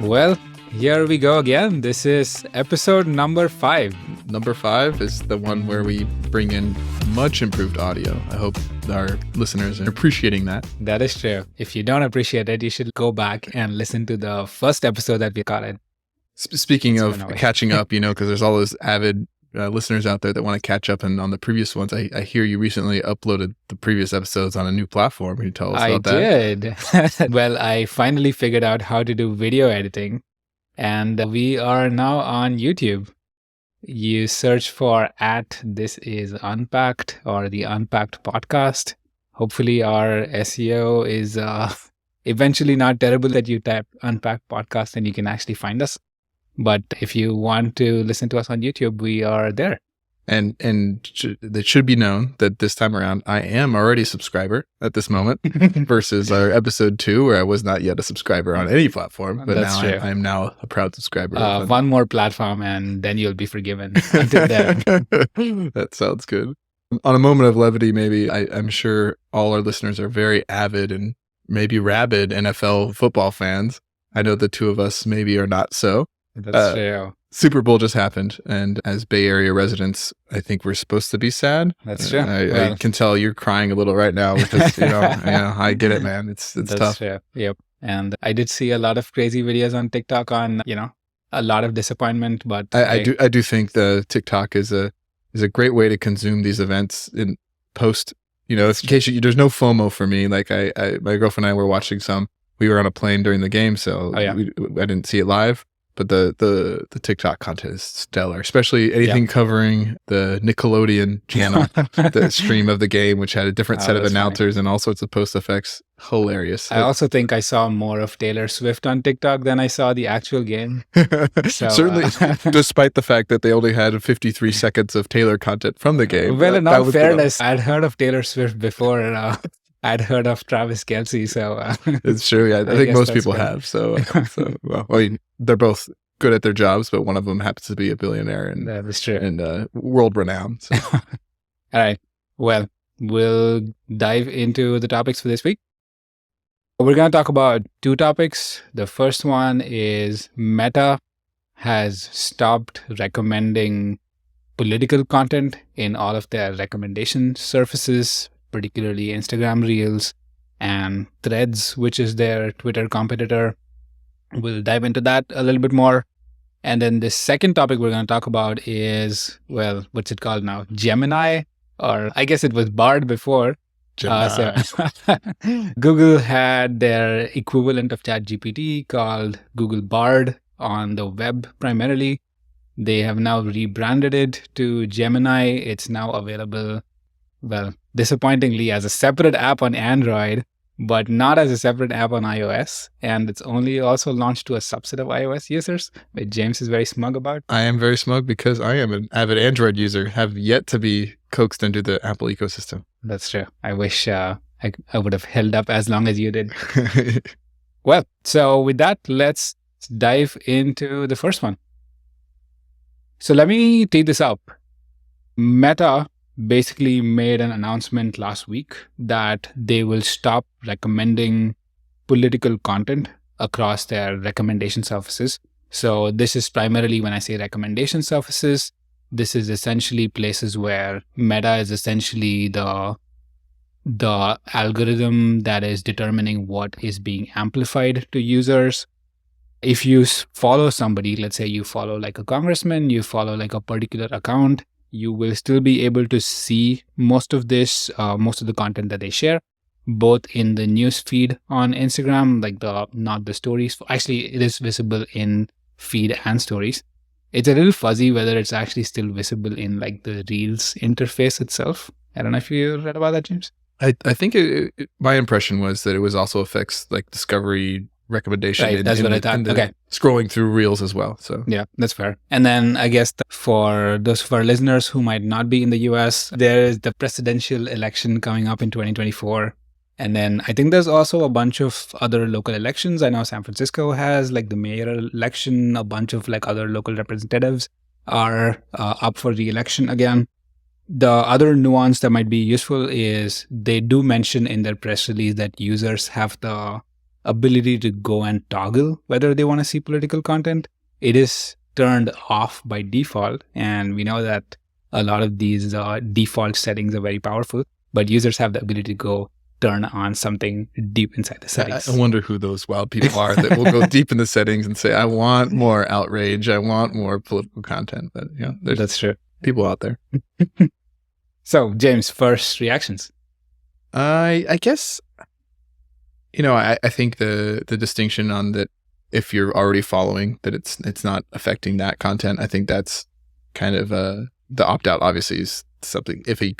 Well, here we go again. This is episode number 5. Number 5 is the one where we bring in much improved audio. I hope our listeners are appreciating that. That is true. If you don't appreciate it, you should go back and listen to the first episode that we got it. Speaking of catching up, because there's all those avid listeners out there that want to catch up. And on the previous ones, I hear you recently uploaded the previous episodes on a new platform. Can you tell us about that? I did. Well, I finally figured out how to do video editing. And we are now on YouTube. You search for @this is Unpacked or the Unpacked podcast. Hopefully our SEO is eventually not terrible that you type Unpacked podcast and you can actually find us. But if you want to listen to us on YouTube, we are there. And it should be known that this time around, I am already a subscriber at this moment versus our episode 2, where I was not yet a subscriber on any platform. But That's now true. I am now a proud subscriber. One more platform and then you'll be forgiven. Until then. That sounds good. On a moment of levity, maybe, I'm sure all our listeners are very avid and maybe rabid NFL football fans. I know the two of us maybe are not so. That's true. Super Bowl just happened, and as Bay Area residents, I think we're supposed to be sad. That's true. I can tell you're crying a little right now because I get it, man. It's That's tough. True. Yep. And I did see a lot of crazy videos on TikTok on a lot of disappointment, but I do think the TikTok is a great way to consume these events in post. In case there's no FOMO for me. Like my girlfriend and I were watching some. We were on a plane during the game, so I didn't see it live. But the TikTok content is stellar, especially anything covering the Nickelodeon channel, the stream of the game, which had a different set of announcers and all sorts of post effects. Hilarious. I also think I saw more of Taylor Swift on TikTok than I saw the actual game. So, certainly, despite the fact that they only had 53 seconds of Taylor content from the game. Well, in all fairness, I'd heard of Taylor Swift before. I'd heard of Travis Kelce, so it's true. Yeah, I think most people have. So they're both good at their jobs, but one of them happens to be a billionaire and that is true, and world renowned. So. All right. Well, we'll dive into the topics for this week. We're going to talk about 2 topics. The first one is Meta has stopped recommending political content in all of their recommendation surfaces, particularly Instagram Reels and Threads, which is their Twitter competitor. We'll dive into that a little bit more. And then the second topic we're going to talk about is, what's it called now? Gemini, or I guess it was Bard before. Google had their equivalent of ChatGPT called Google Bard on the web primarily. They have now rebranded it to Gemini. It's now available, disappointingly, as a separate app on Android, but not as a separate app on iOS. And it's only also launched to a subset of iOS users, which James is very smug about. I am very smug because I am an avid Android user, have yet to be coaxed into the Apple ecosystem. That's true. I wish I would have held up as long as you did. Well, so with that, let's dive into the first one. So let me tee this up. Meta basically made an announcement last week that they will stop recommending political content across their recommendation surfaces. So this is primarily, when I say recommendation surfaces, this is essentially places where Meta is essentially the algorithm that is determining what is being amplified to users. If you follow somebody, let's say you follow like a congressman, you follow like a particular account, you will still be able to see most of the content that they share, both in the news feed on Instagram, not the stories. Actually, it is visible in feed and stories. It's a little fuzzy whether it's actually still visible in like the Reels interface itself. I don't know if you read about that, James. I think my impression was that it was also affects like discovery recommendation. Right, that's what I thought. Okay. Scrolling through Reels as well. So yeah, that's fair. And then I guess for those of our listeners who might not be in the US, there is the presidential election coming up in 2024. And then I think there's also a bunch of other local elections. I know San Francisco has like the mayor election, a bunch of like other local representatives are up for re-election again. The other nuance that might be useful is they do mention in their press release that users have the ability to go and toggle whether they want to see political content. It is turned off by default. And we know that a lot of these default settings are very powerful, but users have the ability to go turn on something deep inside the settings. I wonder who those wild people are that will go deep in the settings and say, I want more outrage. I want more political content. But that's true. People out there. So, James, first reactions. I guess, I think the distinction on that, if you're already following, that it's not affecting that content. I think that's kind of the opt-out obviously is something, if he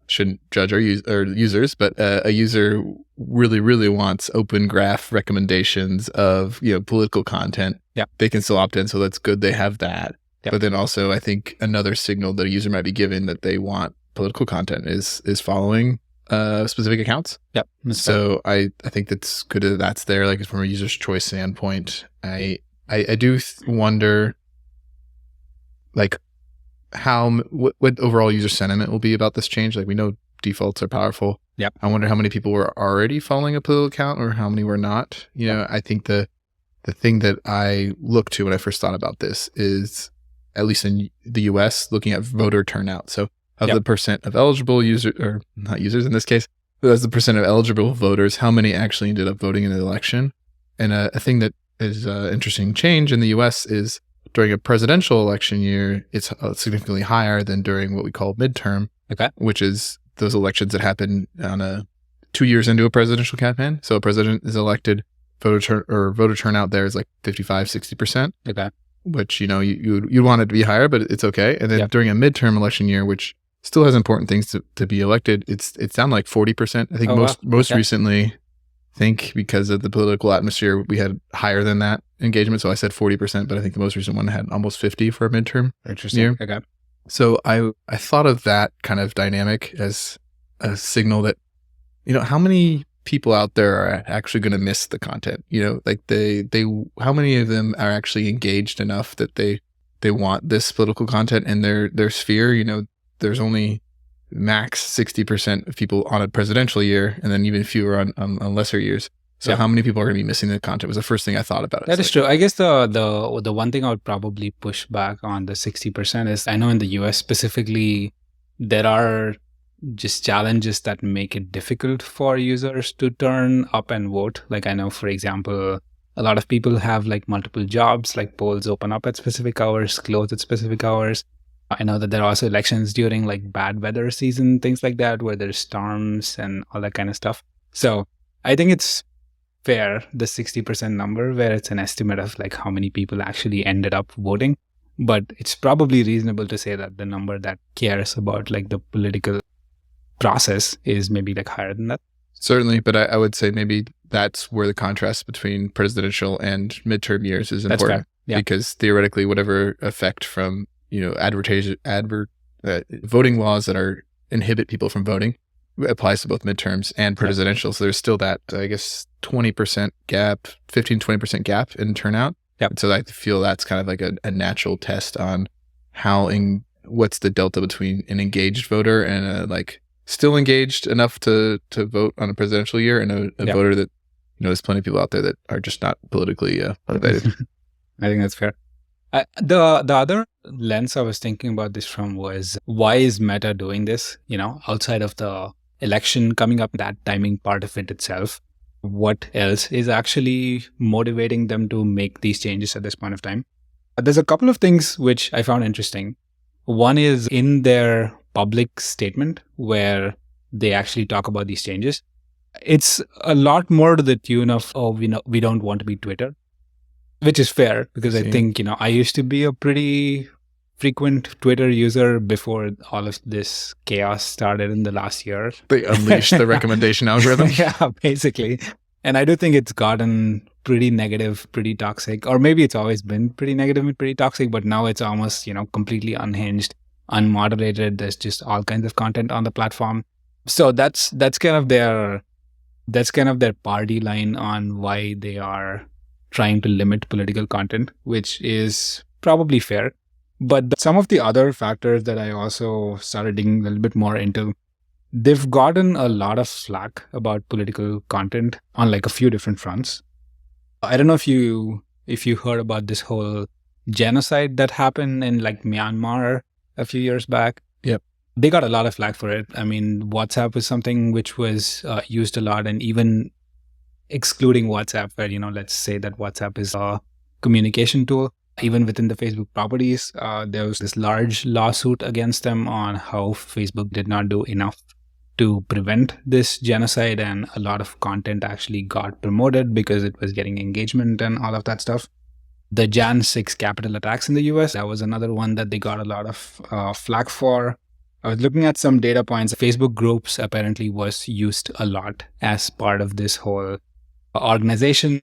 shouldn't judge our users, but a user really, really wants open graph recommendations of, political content. Yeah. They can still opt in. So that's good. They have that. Yep. But then also I think another signal that a user might be given that they want political content is following specific accounts. Yep. So I think that's good that that's there. Like from a user's choice standpoint, I do wonder like what overall user sentiment will be about this change. Like we know defaults are powerful. Yep. I wonder how many people were already following a political account or how many were not. I think the thing that I looked to when I first thought about this is, at least in the US, looking at voter turnout. So of the percent of eligible users, or not users in this case, as the percent of eligible voters, how many actually ended up voting in the election? And a thing that is interesting change in the US is during a presidential election year, it's significantly higher than during what we call midterm, which is those elections that happen on 2 years into a presidential campaign. So a president is elected, voter turnout there is like 55-60%. Which you'd want it to be higher, but it's okay. And then during a midterm election year, which still has important things to be elected, it's down like 40%. I think most recently, because of the political atmosphere, we had higher than that engagement. So I said 40%, but I think the most recent one had almost 50 for a midterm. Interesting. Year. Okay. So I thought of that kind of dynamic as a signal that, how many people out there are actually going to miss the content, like how many of them are actually engaged enough that they want this political content in their sphere. There's only max 60% of people on a presidential year, and then even fewer on lesser years. So how many people are going to be missing the content was the first thing I thought about. That is true. I guess the one thing I would probably push back on the 60% is, I know in the US specifically, there are just challenges that make it difficult for users to turn up and vote. Like I know, for example, a lot of people have like multiple jobs, like polls open up at specific hours, close at specific hours. I know that there are also elections during like bad weather season, things like that, where there's storms and all that kind of stuff. So I think it's fair, the 60% number, where it's an estimate of like how many people actually ended up voting. But it's probably reasonable to say that the number that cares about like the political process is maybe like higher than that. Certainly, but I would say maybe that's where the contrast between presidential and midterm years is important. Because theoretically, whatever effect from voting laws that inhibit people from voting applies to both midterms and presidential. So there's still that, I guess, 20% gap, 15-20% gap in turnout. So I feel that's kind of like a natural test on what's the delta between an engaged voter and a still engaged enough to vote on a presidential year, and a voter that, there's plenty of people out there that are just not politically motivated. I think that's fair. The other lens I was thinking about this from was, why is Meta doing this? Outside of the election coming up, that timing part of it itself, what else is actually motivating them to make these changes at this point of time? There's a couple of things which I found interesting. One is in their public statement where they actually talk about these changes. It's a lot more to the tune of, we don't want to be Twitter, which is fair, because I think, I used to be a pretty frequent Twitter user before all of this chaos started in the last year. They unleashed the recommendation algorithm. Yeah, basically. And I do think it's gotten pretty negative, pretty toxic, or maybe it's always been pretty negative and pretty toxic, but now it's almost, completely unhinged, unmoderated. There's just all kinds of content on the platform. So that's kind of their party line on why they are trying to limit political content, which is probably fair. But some of the other factors that I also started digging a little bit more into they've gotten a lot of flack about political content on like a few different fronts. I don't know if you heard about this whole genocide that happened in like Myanmar a few years back. Yep. They got a lot of flack for it. I mean, WhatsApp was something which was used a lot, and even excluding WhatsApp, where, let's say that WhatsApp is a communication tool, even within the Facebook properties, there was this large lawsuit against them on how Facebook did not do enough to prevent this genocide, and a lot of content actually got promoted because it was getting engagement and all of that stuff. The Jan 6 Capitol attacks in the US, that was another one that they got a lot of flack for. I was looking at some data points. Facebook groups apparently was used a lot as part of this whole organization,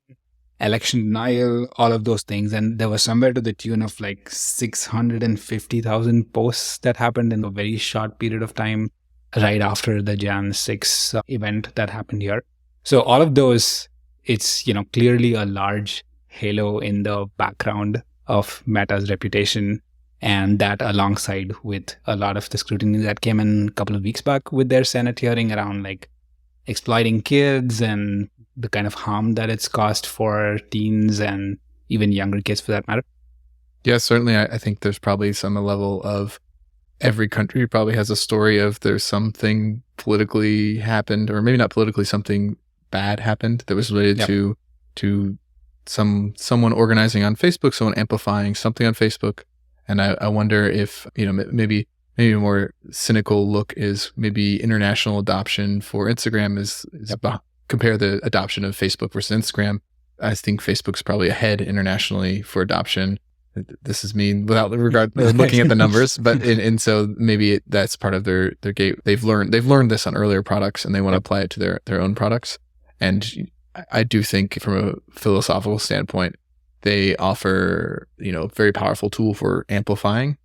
election denial, all of those things. And there was somewhere to the tune of like 650,000 posts that happened in a very short period of time right after the Jan 6 event that happened here. So all of those, it's, clearly a large halo in the background of Meta's reputation. And that alongside with a lot of the scrutiny that came in a couple of weeks back with their Senate hearing around like exploiting kids and the kind of harm that it's caused for teens and even younger kids for that matter. Yeah, certainly. I think there's probably some level of every country probably has a story of there's something politically happened, or maybe not politically, something bad happened that was related to someone organizing on Facebook, someone amplifying something on Facebook. And I wonder if, maybe a more cynical look is maybe international adoption for Instagram is compare the adoption of Facebook versus Instagram. I think Facebook's probably ahead internationally for adoption. This is me without regard looking at the numbers, but and so maybe that's part of their gate. They've learned this on earlier products, and they want to apply it to their own products. And I do think from a philosophical standpoint, they offer, a very powerful tool for amplifying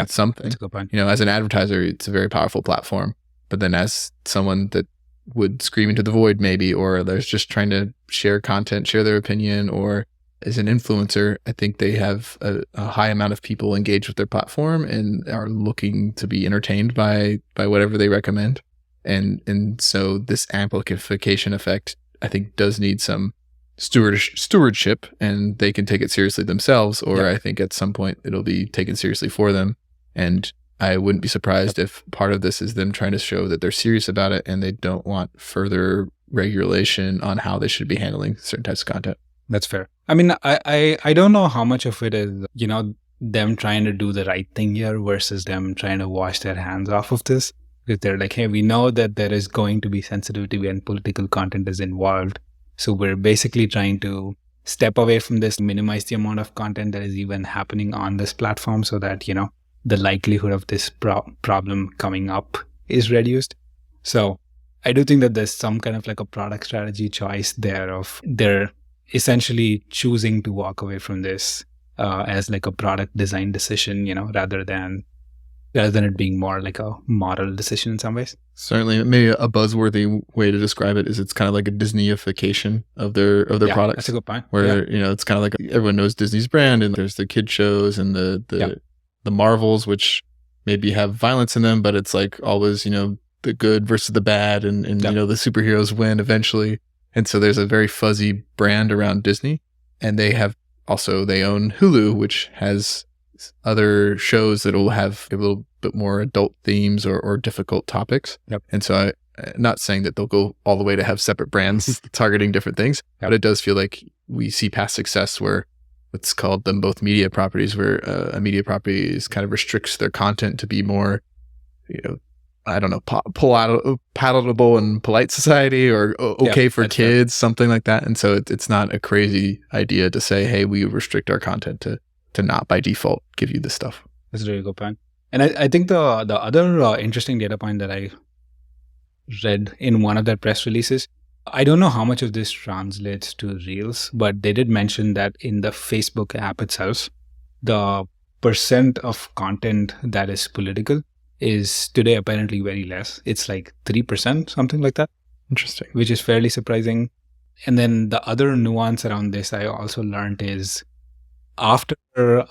something. That's a good point. As an advertiser, it's a very powerful platform. But then as someone that would scream into the void maybe, or there's just trying to share content, share their opinion, or as an influencer, I think they have a high amount of people engaged with their platform and are looking to be entertained by whatever they recommend. And so this amplification effect, I think, does need some stewardship, and they can take it seriously themselves, or I think at some point it'll be taken seriously for them. And I wouldn't be surprised if part of this is them trying to show that they're serious about it and they don't want further regulation on how they should be handling certain types of content. That's fair. I mean, I don't know how much of it is, them trying to do the right thing here versus them trying to wash their hands off of this. Because they're like, hey, we know that there is going to be sensitivity and political content is involved. So we're basically trying to step away from this, minimize the amount of content that is even happening on this platform so that, the likelihood of this problem coming up is reduced. So I do think that there's some kind of like a product strategy choice there of they're essentially choosing to walk away from this as like a product design decision, rather than it being more like a moral decision in some ways. Certainly, maybe a buzzworthy way to describe it is it's kind of like a Disneyification of their products. That's a good point. Where it's kind of like everyone knows Disney's brand, and there's the kid shows and the Marvels, which maybe have violence in them, but it's like always the good versus the bad, and the superheroes win eventually. And so there's a very fuzzy brand around Disney, and they own Hulu, which has other shows that will have a little bit more adult themes or difficult topics. And so I'm not saying that they'll go all the way to have separate brands targeting different things, but it does feel like we see past success where let's call them both media properties, where a media property kind of restricts their content to be more, palatable and polite society, or okay for kids, something like that. And so it's not a crazy idea to say, hey, we restrict our content to not by default give you this stuff. That's a really good point. And I think the other interesting data point that I read in one of their press releases, I don't know how much of this translates to Reels, but they did mention that in the Facebook app itself, the percent of content that is political is today apparently very less. It's like 3%, something like that. Interesting. Which is fairly surprising. And then the other nuance around this I also learned is after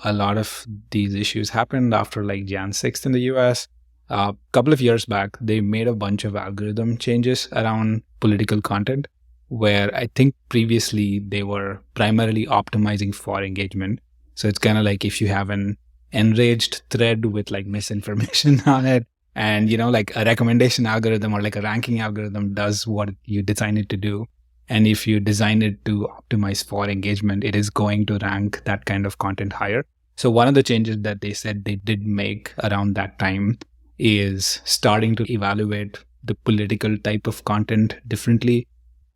a lot of these issues happened, after like Jan 6th in the US, A couple of years back, they made a bunch of algorithm changes around political content, where I think previously they were primarily optimizing for engagement. So it's kind of like if you have an enraged thread with like misinformation on it, and like a recommendation algorithm or like a ranking algorithm does what you design it to do. And if you design it to optimize for engagement, it is going to rank that kind of content higher. So one of the changes that they said they did make around that time is starting to evaluate the political type of content differently.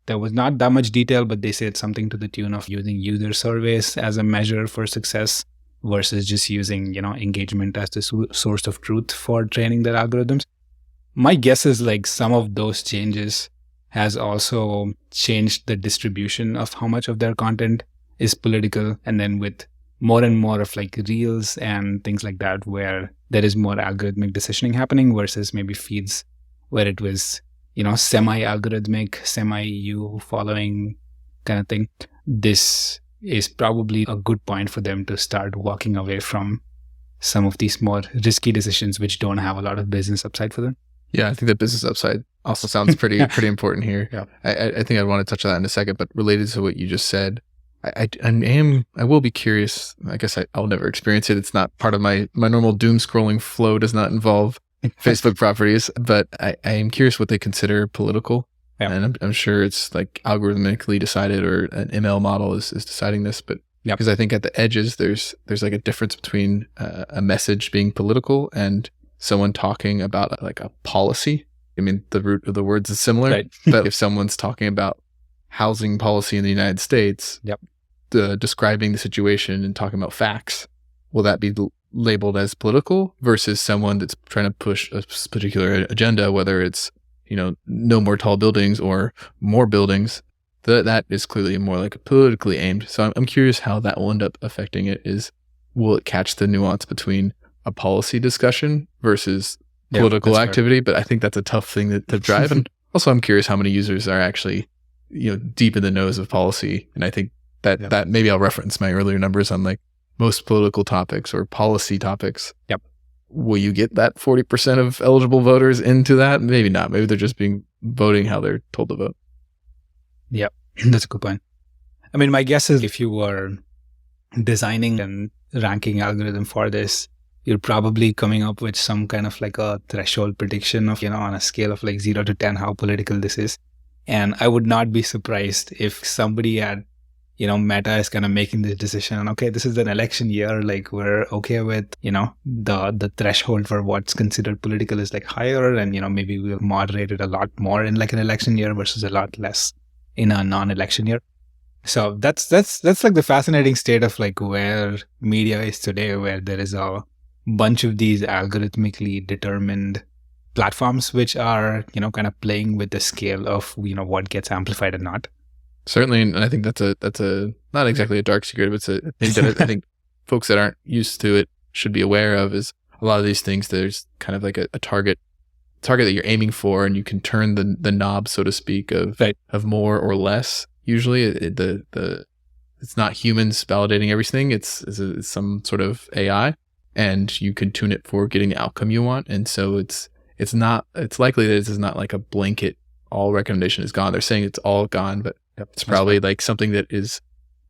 There was not that much detail, but they said something to the tune of using user surveys as a measure for success versus just using, engagement as the source of truth for training their algorithms. My guess is like some of those changes has also changed the distribution of how much of their content is political. And then with more and more of like reels and things like that, where there is more algorithmic decisioning happening versus maybe feeds where it was, semi-algorithmic, semi-you following kind of thing. This is probably a good point for them to start walking away from some of these more risky decisions, which don't have a lot of business upside for them. Yeah, I think the business upside also sounds pretty important here. Yeah. I think I want to touch on that in a second, but related to what you just said, I will be curious. I guess I'll never experience it. It's not part of my normal doom scrolling flow. Does not involve Facebook properties, but I am curious what they consider political. Yeah. And I'm sure it's like algorithmically decided, or an ML model is deciding this. But because I think at the edges, there's like a difference between a message being political and someone talking about like a policy. I mean, the root of the words is similar, right? But if someone's talking about housing policy in the United States, describing the situation and talking about facts, will that be labeled as political versus someone that's trying to push a particular agenda, whether it's, no more tall buildings or more buildings? That is clearly more like politically aimed. So I'm curious how that will end up affecting it. Will it catch the nuance between a policy discussion versus political activity? But I think that's a tough thing to drive. And also I'm curious how many users are actually, deep in the nose of policy. And I think that maybe I'll reference my earlier numbers on like most political topics or policy topics. Yep. Will you get that 40% of eligible voters into that? Maybe not. Maybe they're just voting how they're told to vote. Yep. That's a good point. I mean, my guess is if you were designing and ranking algorithm for this, you're probably coming up with some kind of like a threshold prediction of, on a scale of like 0 to 10, how political this is. And I would not be surprised if somebody at, Meta is kind of making this decision. Okay, this is an election year. Like we're okay with, the threshold for what's considered political is like higher. And, maybe we'll moderate it a lot more in like an election year versus a lot less in a non-election year. So that's like the fascinating state of like where media is today, where there is a bunch of these algorithmically determined platforms which are, kind of playing with the scale of, what gets amplified and not. Certainly, and I think that's a not exactly a dark secret, but it's a thing that I think folks that aren't used to it should be aware of. Is a lot of these things, there's kind of like a target that you're aiming for, and you can turn the knob, so to speak, of more or less. Usually, it's not humans validating everything; it's some sort of AI, and you can tune it for getting the outcome you want. And so it's likely that this is not like a blanket all recommendation is gone. They're saying it's all gone, but it's probably like something that is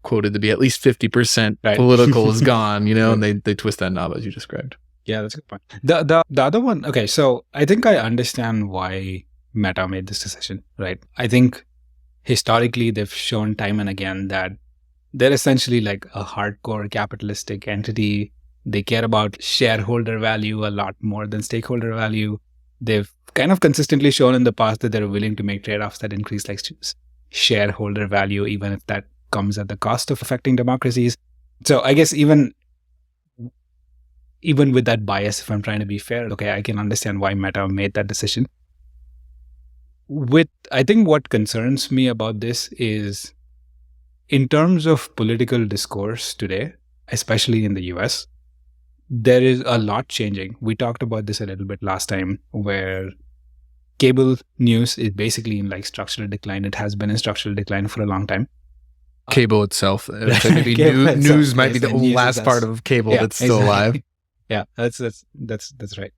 quoted to be at least 50% political is gone, and they twist that knob as you described. Yeah, that's a good point. The other one, okay, so I think I understand why Meta made this decision, right? I think historically they've shown time and again that they're essentially like a hardcore capitalistic entity. They care about shareholder value a lot more than stakeholder value. They've kind of consistently shown in the past that they're willing to make trade-offs that increase like shareholder value, even if that comes at the cost of affecting democracies. So I guess even with that bias, if I'm trying to be fair, okay, I can understand why Meta made that decision. I think what concerns me about this is in terms of political discourse today, especially in the US, there is a lot changing. We talked about this a little bit last time, where cable news is basically in like structural decline. It has been in structural decline for a long time. Cable itself, maybe news might be the last part of cable that's still alive. Yeah, that's right.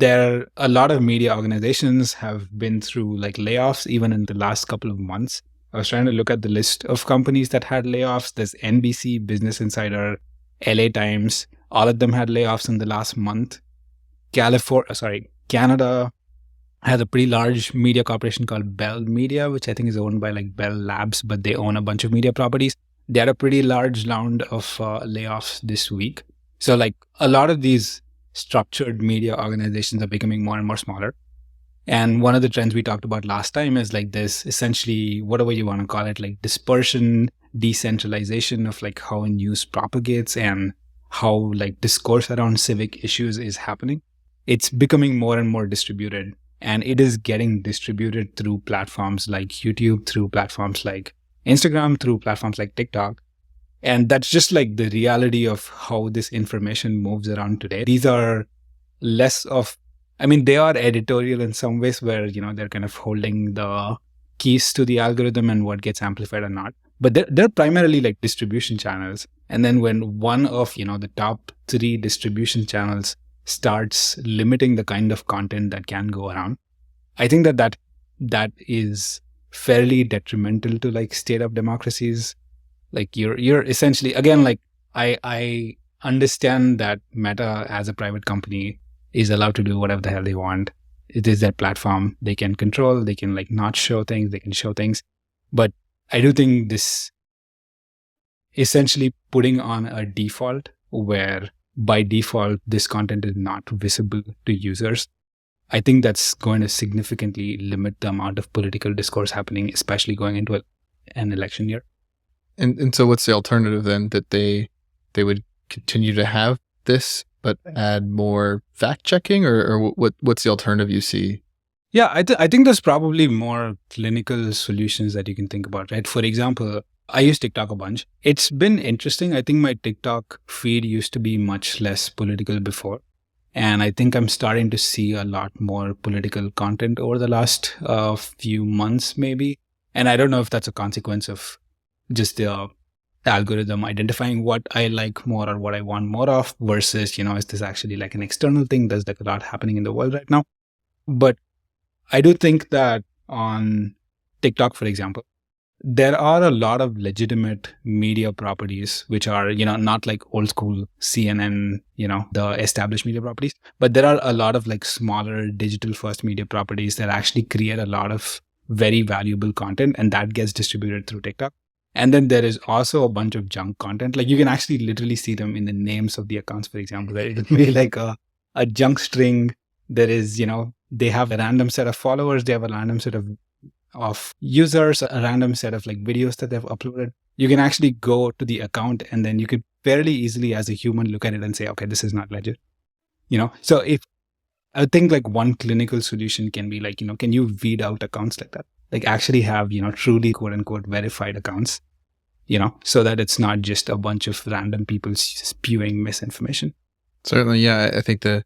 a lot of media organizations have been through like layoffs even in the last couple of months. I was trying to look at the list of companies that had layoffs. There's NBC, Business Insider, LA Times. All of them had layoffs in the last month. Canada has a pretty large media corporation called Bell Media, which I think is owned by like Bell Labs, but they own a bunch of media properties. They had a pretty large round of layoffs this week. So like a lot of these structured media organizations are becoming more and more smaller. And one of the trends we talked about last time is like this essentially, whatever you want to call it, like dispersion, decentralization of like how news propagates and how like discourse around civic issues is happening. It's becoming more and more distributed, and it is getting distributed through platforms like YouTube, through platforms like Instagram, through platforms like TikTok. And that's just like the reality of how this information moves around today. These are less of, I mean, they are editorial in some ways where, they're kind of holding the keys to the algorithm and what gets amplified or not. But they're primarily like distribution channels. And then when one of, the top 3 distribution channels starts limiting the kind of content that can go around, I think that is fairly detrimental to like state of democracies. Like you're essentially, again, like I understand that Meta as a private company is allowed to do whatever the hell they want. It is their platform. They can control, they can like not show things, they can show things. But I do think this essentially putting on a default where by default, this content is not visible to users. I think that's going to significantly limit the amount of political discourse happening, especially going into an election year. And so what's the alternative then, that they would continue to have this, but add more fact checking, or what's the alternative you see? Yeah, I think there's probably more clinical solutions that you can think about, right? For example, I use TikTok a bunch. It's been interesting. I think my TikTok feed used to be much less political before. And I think I'm starting to see a lot more political content over the last few months, maybe. And I don't know if that's a consequence of just the algorithm identifying what I like more or what I want more of versus, is this actually like an external thing? There's like a lot happening in the world right now. But I do think that on TikTok, for example, there are a lot of legitimate media properties, which are, not like old school CNN, the established media properties, but there are a lot of like smaller digital first media properties that actually create a lot of very valuable content, and that gets distributed through TikTok. And then there is also a bunch of junk content. Like you can actually literally see them in the names of the accounts, for example, right? It'll be like a junk string. There is, they have a random set of followers. They have a random set of users, a random set of like videos that they've uploaded. You can actually go to the account and then you could fairly easily as a human look at it and say, okay, this is not legit. So if I think like one clinical solution can be like, can you weed out accounts like that? Like actually have, truly quote unquote verified accounts, so that it's not just a bunch of random people spewing misinformation. Certainly. Yeah. I think the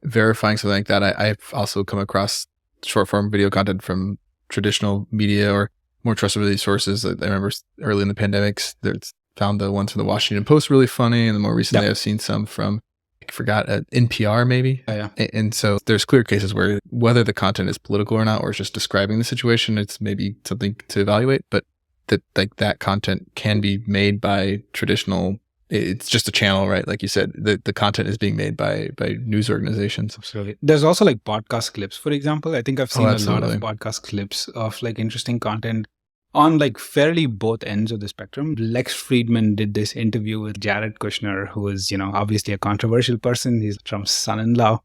verifying something like that, I've also come across short form video content from traditional media or more trustworthy sources. I remember early in the pandemics, found the ones from the Washington Post really funny. And then more recently, I've seen some from, I forgot, NPR maybe. Oh, yeah. And so there's clear cases where whether the content is political or not, or it's just describing the situation, it's maybe something to evaluate, but that content can be made by traditional. It's just a channel, right? Like you said, the content is being made by news organizations. Absolutely. There's also like podcast clips, for example. I think I've seen a lot of absolutely. podcast clips of like interesting content on like fairly both ends of the spectrum. Lex Friedman did this interview with Jared Kushner, who is, obviously a controversial person. He's Trump's son-in-law.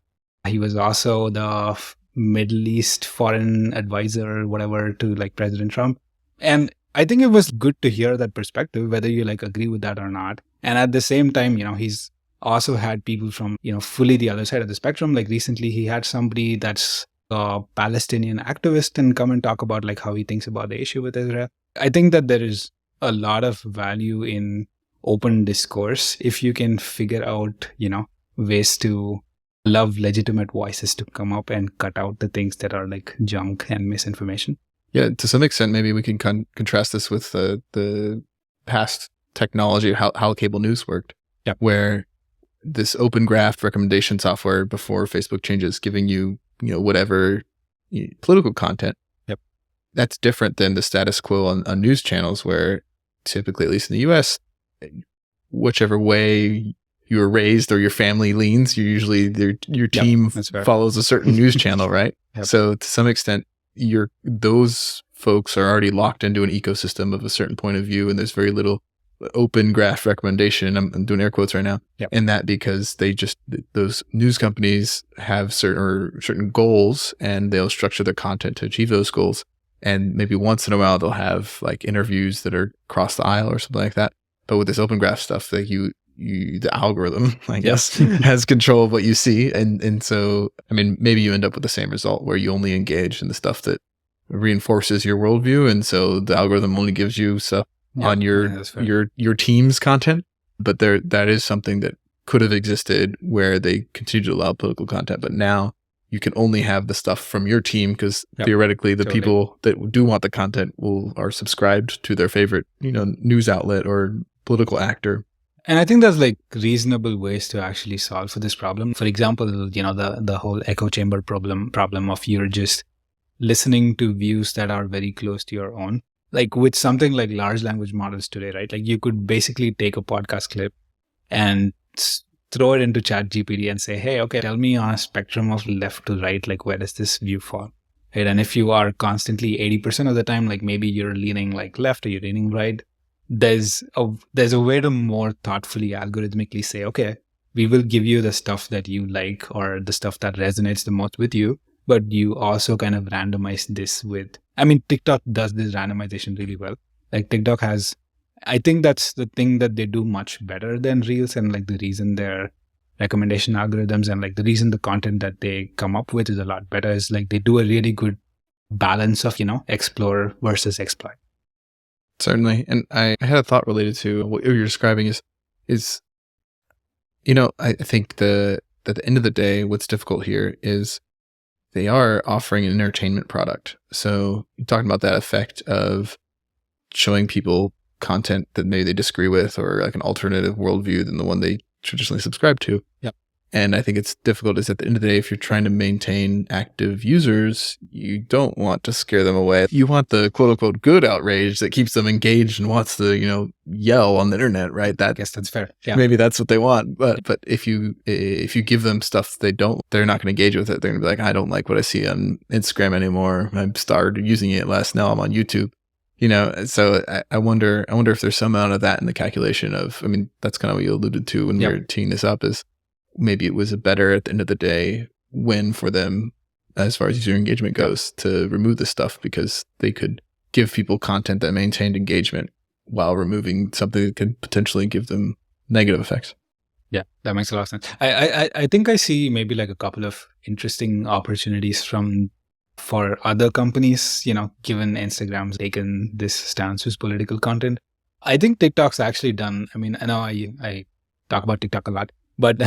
He was also the Middle East foreign advisor, whatever, to like President Trump. And I think it was good to hear that perspective, whether you like agree with that or not. And at the same time, he's also had people from, fully the other side of the spectrum. Like recently he had somebody that's a Palestinian activist and come and talk about like how he thinks about the issue with Israel. I think that there is a lot of value in open discourse if you can figure out, ways to allow legitimate voices to come up and cut out the things that are like junk and misinformation. Yeah, to some extent, maybe we can contrast this with the past technology, how cable news worked, Yep. where this open graph recommendation software before Facebook changes, giving you, whatever political content. Yep. That's different than the status quo on news channels, where typically, at least in the US, whichever way you were raised or your family leans, your team follows a certain news channel, right? Yep. So to some extent, those folks are already locked into an ecosystem of a certain point of view, and there's very little open graph recommendation. I'm doing air quotes right now. Yep. And that because those news companies have certain goals, and they'll structure their content to achieve those goals. And maybe once in a while they'll have like interviews that are across the aisle or something like that. But with this open graph stuff, like the algorithm, I guess, has control of what you see. And so, I mean, maybe you end up with the same result where you only engage in the stuff that reinforces your worldview. And so the algorithm only gives you stuff on your team's content. But that is something that could have existed where they continue to allow political content. But now you can only have the stuff from your team, because theoretically the people that do want the content are subscribed to their favorite, news outlet or political actor. And I think there's like reasonable ways to actually solve for this problem. For example, the whole echo chamber problem of you're just listening to views that are very close to your own. Like with something like large language models today, right? Like you could basically take a podcast clip and throw it into ChatGPT and say, hey, okay, tell me on a spectrum of left to right, like where does this view fall? Right? And if you are constantly 80% of the time, like maybe you're leaning like left or you're leaning right, there's a way to more thoughtfully algorithmically say, okay, we will give you the stuff that you like or the stuff that resonates the most with you, but you also kind of randomize this with, TikTok does this randomization really well. Like TikTok has, I think that's the thing that they do much better than Reels, and like the reason their recommendation algorithms and like the reason the content that they come up with is a lot better is like they do a really good balance of, explore versus exploit. Certainly. And I had a thought related to what you're describing is I think at the end of the day, what's difficult here is they are offering an entertainment product. So you're talking about that effect of showing people content that maybe they disagree with, or like an alternative worldview than the one they traditionally subscribe to. Yep. And I think it's difficult is at the end of the day, if you're trying to maintain active users, you don't want to scare them away. You want the quote unquote good outrage that keeps them engaged and wants to, yell on the internet, right? I guess that's fair. Yeah. Maybe that's what they want. But if you give them stuff they're not going to engage with it. They're going to be like, I don't like what I see on Instagram anymore. I started using it less. Now I'm on YouTube. So I wonder if there's some amount of that in the calculation of, that's kind of what you alluded to when we were teeing this up, is maybe it was a better, at the end of the day, win for them as far as user engagement goes to remove this stuff, because they could give people content that maintained engagement while removing something that could potentially give them negative effects. Yeah, that makes a lot of sense. I think I see maybe like a couple of interesting opportunities for other companies, given Instagram's taken this stance with political content. I think TikTok's actually done, I know I talk about TikTok a lot, but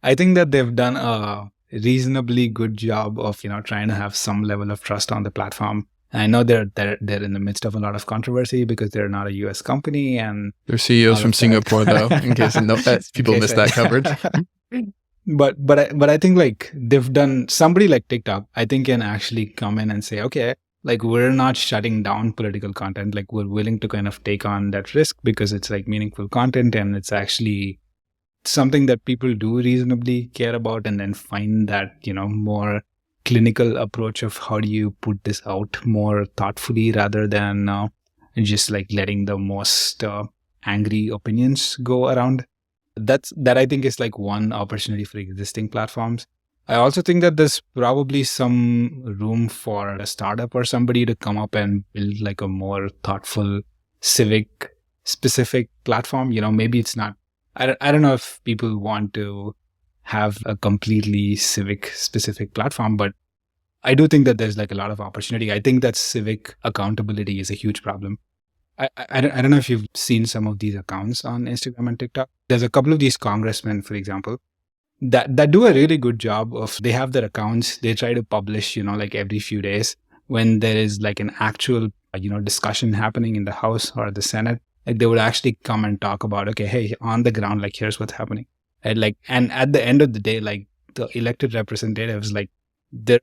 I think that they've done a reasonably good job of, trying to have some level of trust on the platform. And I know they're in the midst of a lot of controversy because they're not a US company, and their CEO's from Singapore, though, in case people miss that coverage. But I think like they've done, somebody like TikTok, I think can actually come in and say, okay, like we're not shutting down political content. Like we're willing to kind of take on that risk because it's like meaningful content and it's actually something that people do reasonably care about, and then find that, more clinical approach of how do you put this out more thoughtfully rather than just like letting the most angry opinions go around. That I think is like one opportunity for existing platforms. I also think that there's probably some room for a startup or somebody to come up and build like a more thoughtful, civic specific platform. Maybe it's not, I don't know if people want to have a completely civic specific platform, but I do think that there's like a lot of opportunity. I think that civic accountability is a huge problem. I don't know if you've seen some of these accounts on Instagram and TikTok. There's a couple of these congressmen, for example, that do a really good job of, they have their accounts, they try to publish, like every few days when there is like an actual, discussion happening in the House or the Senate. Like they would actually come and talk about, okay, hey, on the ground, like here's what's happening. And at the end of the day, like the elected representatives, like they're,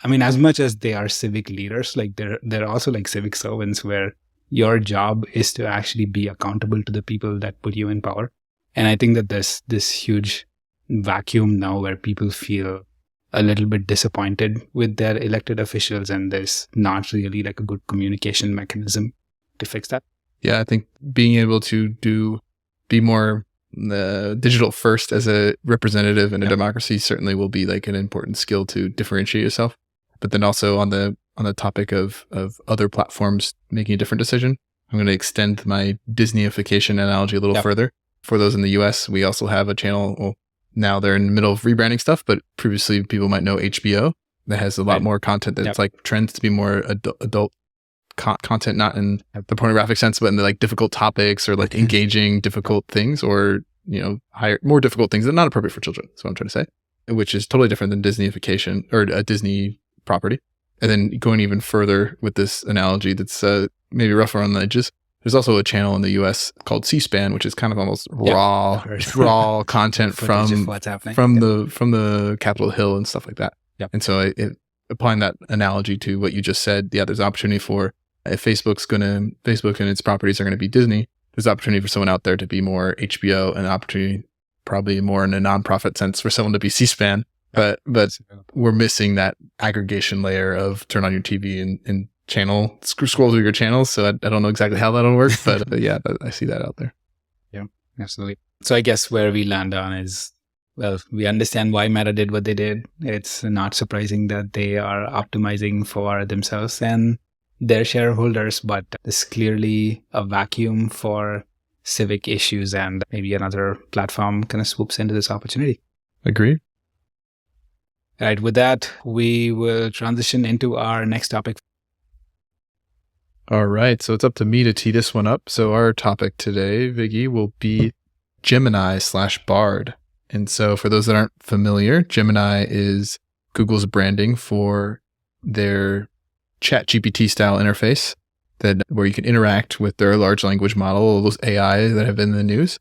I mean, as much as they are civic leaders, like they're also like civic servants, where your job is to actually be accountable to the people that put you in power. And I think that there's this huge vacuum now where people feel a little bit disappointed with their elected officials, and there's not really like a good communication mechanism to fix that. Yeah, I think being able to be more digital first as a representative in a democracy certainly will be like an important skill to differentiate yourself. But then also on the topic of other platforms making a different decision, I'm going to extend my Disneyification analogy a little further. For those in the US, we also have a channel. Well, now they're in the middle of rebranding stuff, but previously people might know HBO that has a lot more content that's like trends to be more adult content, not in the pornographic sense, but in the like difficult topics or like engaging difficult things, or, you know, more difficult things that are not appropriate for children. That's what I'm trying to say, which is totally different than Disneyification or a Disney property. And then going even further with this analogy that's maybe rougher on the edges, there's also a channel in the US called C-SPAN, which is kind of almost raw content from the Capitol Hill and stuff like that. Yep. And so applying that analogy to what you just said, there's opportunity for, if Facebook and its properties are going to be Disney, there's opportunity for someone out there to be more HBO, and opportunity probably more in a nonprofit sense for someone to be C-SPAN. But we're missing that aggregation layer of turn on your TV and channel, scroll through your channels. So I don't know exactly how that'll work, but yeah, I see that out there. Yeah, absolutely. So I guess where we land on is, well, we understand why Meta did what they did. It's not surprising that they are optimizing for themselves and their shareholders, but there's clearly a vacuum for civic issues, and maybe another platform kind of swoops into this opportunity. Agreed. All right, with that, we will transition into our next topic. All right, so it's up to me to tee this one up. So our topic today, Viggy, will be Gemini/Bard. And so for those that aren't familiar, Gemini is Google's branding for their ChatGPT style interface, where you can interact with their large language model, all those AI that have been in the news.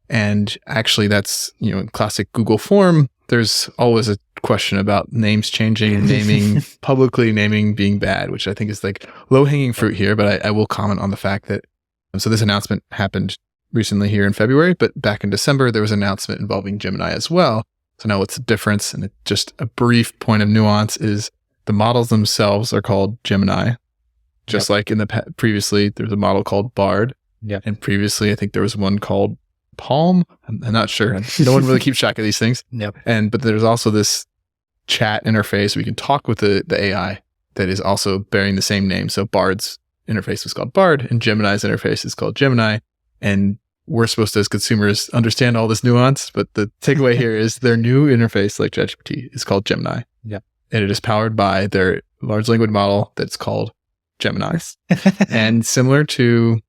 And actually that's, you know, in classic Google form, there's always a question about names changing and naming being bad, which I think is like low-hanging fruit here. But I will comment on the fact that, so this announcement happened recently here in February, but back in December, there was an announcement involving Gemini as well. So now what's the difference? And just a brief point of nuance is the models themselves are called Gemini, just like in the previously there was a model called Bard. Yeah. And previously, I think there was one called Palm. I'm not sure. No one really keeps track of these things. Yep. But there's also this chat interface where you can talk with the AI that is also bearing the same name. So Bard's interface was called Bard, and Gemini's interface is called Gemini. And we're supposed to, as consumers, understand all this nuance. But the takeaway here is their new interface, like ChatGPT, is called Gemini. Yeah. And it is powered by their large language model that's called Gemini. And similar to,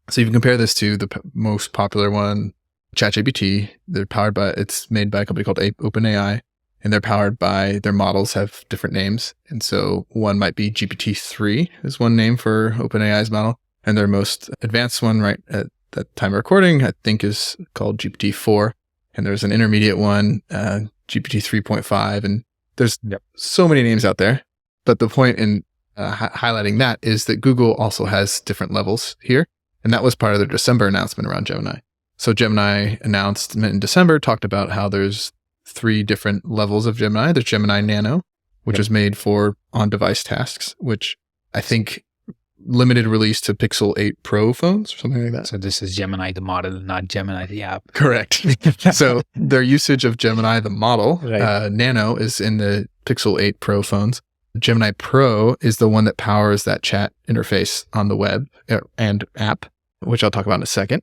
so you can compare this to the most popular one, ChatGPT. It's made by a company called OpenAI, and they're powered by, their models have different names. And so one might be GPT-3 is one name for OpenAI's model. And their most advanced one right at that time of recording, I think, is called GPT-4. And there's an intermediate one, GPT 3.5. And there's so many names out there. But the point in highlighting that is that Google also has different levels here. And that was part of their December announcement around Gemini. So Gemini announced in December, talked about how there's 3 different levels of Gemini. There's Gemini Nano, which is made for on-device tasks, which I think limited release to Pixel 8 Pro phones or something like that. So this is Gemini the model, not Gemini the app. Correct. So their usage of Gemini the model, Nano, is in the Pixel 8 Pro phones. Gemini Pro is the one that powers that chat interface on the web and app, which I'll talk about in a second.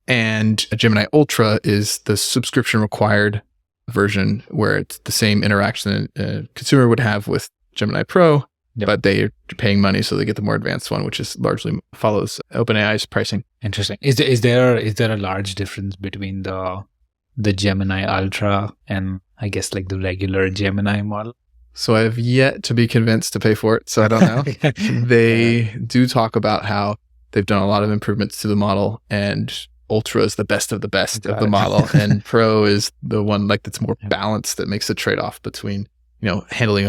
And Gemini Ultra is the subscription required version, where it's the same interaction a consumer would have with Gemini Pro, but they are paying money, so they get the more advanced one, which is largely follows OpenAI's pricing. Interesting. Is there a large difference between the Gemini Ultra and, I guess, like the regular Gemini model? So I have yet to be convinced to pay for it, so I don't know. They do talk about how they've done a lot of improvements to the model, and Ultra is the best of the best Got of the it. model, and Pro is the one like that's more balanced, that makes the trade-off between, handling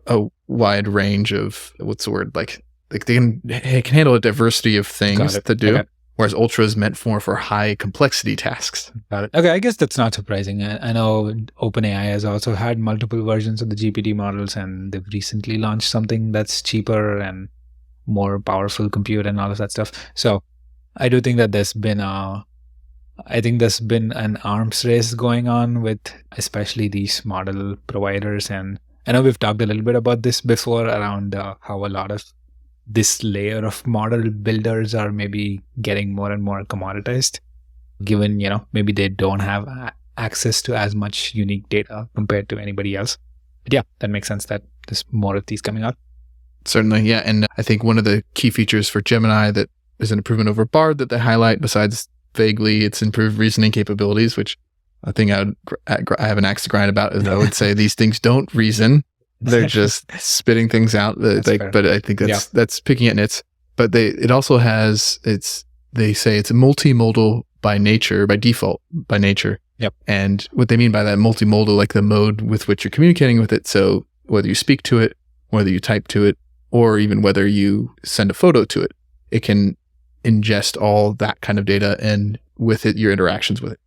a wide range of, what's the word, like they can handle a diversity of things to do. Okay. Whereas Ultra is meant for high complexity tasks. Got it. Okay, I guess that's not surprising. I know OpenAI has also had multiple versions of the GPT models, and they've recently launched something that's cheaper and more powerful compute and all of that stuff. So I do think that there's been an arms race going on with especially these model providers. And I know we've talked a little bit about this before around how a lot of this layer of model builders are maybe getting more and more commoditized, given, maybe they don't have access to as much unique data compared to anybody else. But yeah, that makes sense that there's more of these coming out. Certainly, yeah. And I think one of the key features for Gemini that is an improvement over Bard that they highlight, besides vaguely its improved reasoning capabilities, which I think I have an axe to grind about, is I would say these things don't reason. They're just spitting things out. But I think that's picking at nits. But it also has, they say it's multimodal by nature, by default, by nature. Yep. And what they mean by that multimodal, like the mode with which you're communicating with it. So whether you speak to it, whether you type to it, or even whether you send a photo to it, it can ingest all that kind of data, and with it, your interactions with it.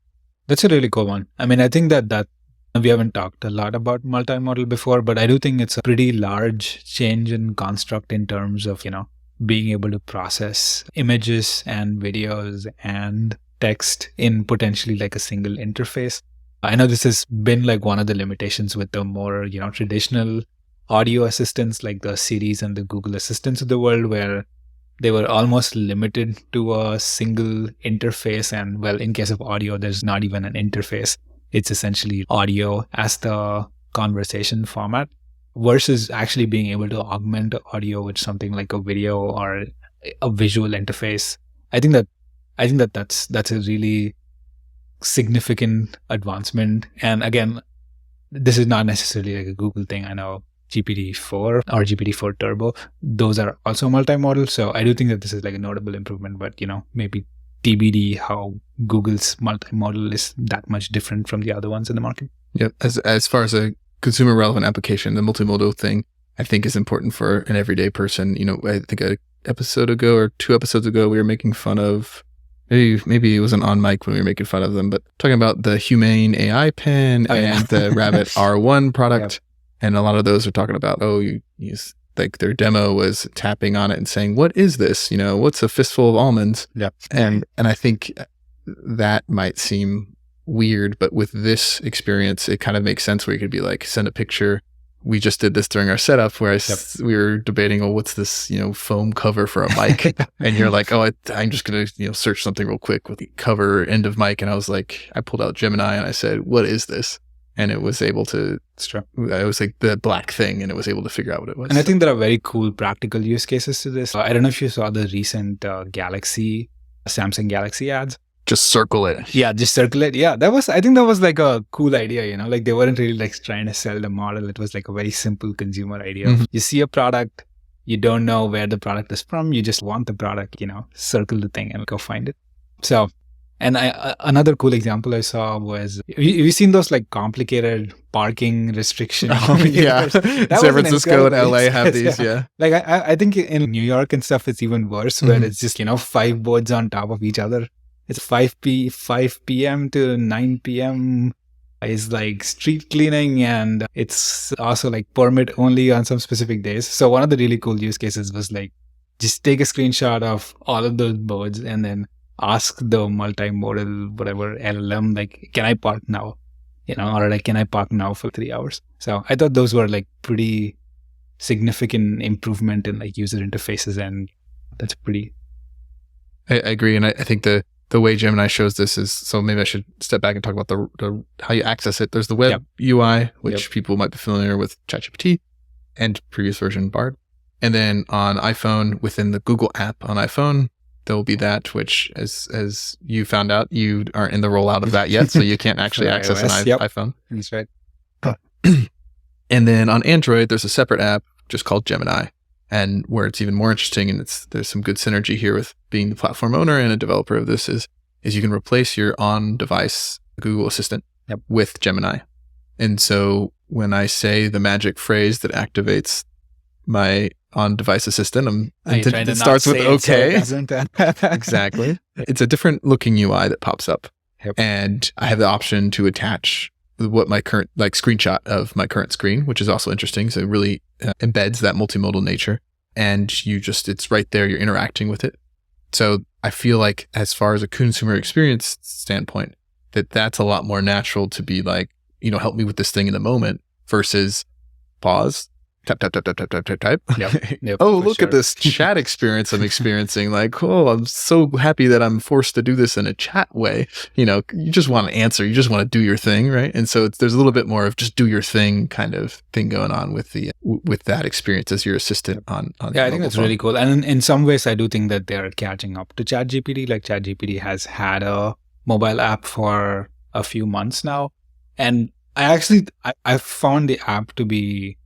That's a really cool one. I mean, I think that we haven't talked a lot about multimodal before, but I do think it's a pretty large change in construct in terms of, being able to process images and videos and text in potentially like a single interface. I know this has been like one of the limitations with the more, traditional audio assistants like the Siris and the Google Assistants of the world, where they were almost limited to a single interface. And well, in case of audio, there's not even an interface. It's essentially audio as the conversation format, versus actually being able to augment audio with something like a video or a visual interface. I think that's a really significant advancement. And again, this is not necessarily like a Google thing. I know GPT-4 or GPT-4 Turbo, those are also multimodal. So I do think that this is like a notable improvement, but maybe TBD how Google's multimodal is that much different from the other ones in the market. Yep. As far as a consumer relevant application, the multimodal thing I think is important for an everyday person. I think an episode ago or 2 episodes ago, we were making fun of, maybe it wasn't on mic when we were making fun of them, but talking about the Humane AI pen and the Rabbit R1 product. Yep. And a lot of those are talking about, like their demo was tapping on it and saying, what is this? What's a fistful of almonds? Yep. And I think that might seem weird, but with this experience, it kind of makes sense, where you could be like, send a picture. We just did this during our setup where we were debating, what's this, foam cover for a mic? And you're like, I'm just going to, search something real quick with the cover end of mic. And I was like, I pulled out Gemini and I said, what is this? And it was able to, it was like the black thing, and it was able to figure out what it was. And I think there are very cool practical use cases to this. I don't know if you saw the recent Samsung Galaxy ads. Just circle it. Yeah, just circle it. Yeah, I think that was like a cool idea, like they weren't really like trying to sell the model. It was like a very simple consumer idea. Mm-hmm. You see a product, you don't know where the product is from, you just want the product, circle the thing and go find it. So, and another cool example I saw was, you've seen those like complicated parking restriction. Yeah. San Francisco and LA have these, yeah. Like I think in New York and stuff, it's even worse, where it's just, 5 boards on top of each other. It's 5 p.m. to 9 p.m. is like street cleaning, and it's also like permit only on some specific days. So one of the really cool use cases was like, just take a screenshot of all of those boards and then ask the multimodal, whatever LLM, like, can I park now? Or like, can I park now for 3 hours? So I thought those were like pretty significant improvement in like user interfaces, and that's pretty. I agree. And I think the way Gemini shows this is, so maybe I should step back and talk about the how you access it. There's the web UI, which people might be familiar with ChatGPT and previous version Bard. And then on iPhone, within the Google app on iPhone, there will be that, which as you found out, you aren't in the rollout of that yet, so you can't actually access an iPhone. That's right. And then on Android, there's a separate app just called Gemini. And where it's even more interesting, and there's some good synergy here with being the platform owner and a developer of this, is is you can replace your on-device Google Assistant with Gemini. And so when I say the magic phrase that activates my on-device assistant, it starts with OK. Exactly. It's a different looking UI that pops up. And I have the option to attach what my current screenshot of my current screen, which is also interesting. So it really embeds that multimodal nature. And it's right there. You're interacting with it. So I feel like as far as a consumer experience standpoint, that's a lot more natural to be like, help me with this thing in the moment versus pause, type. Oh, look at this chat experience I'm experiencing. Like, oh, I'm so happy that I'm forced to do this in a chat way. You just want to answer. You just want to do your thing, right? And so there's a little bit more of just do your thing kind of thing going on with that experience as your assistant on yeah, I think that's really cool. And in some ways, I do think that they're catching up to ChatGPT. Like ChatGPT has had a mobile app for a few months now. And I found the app to be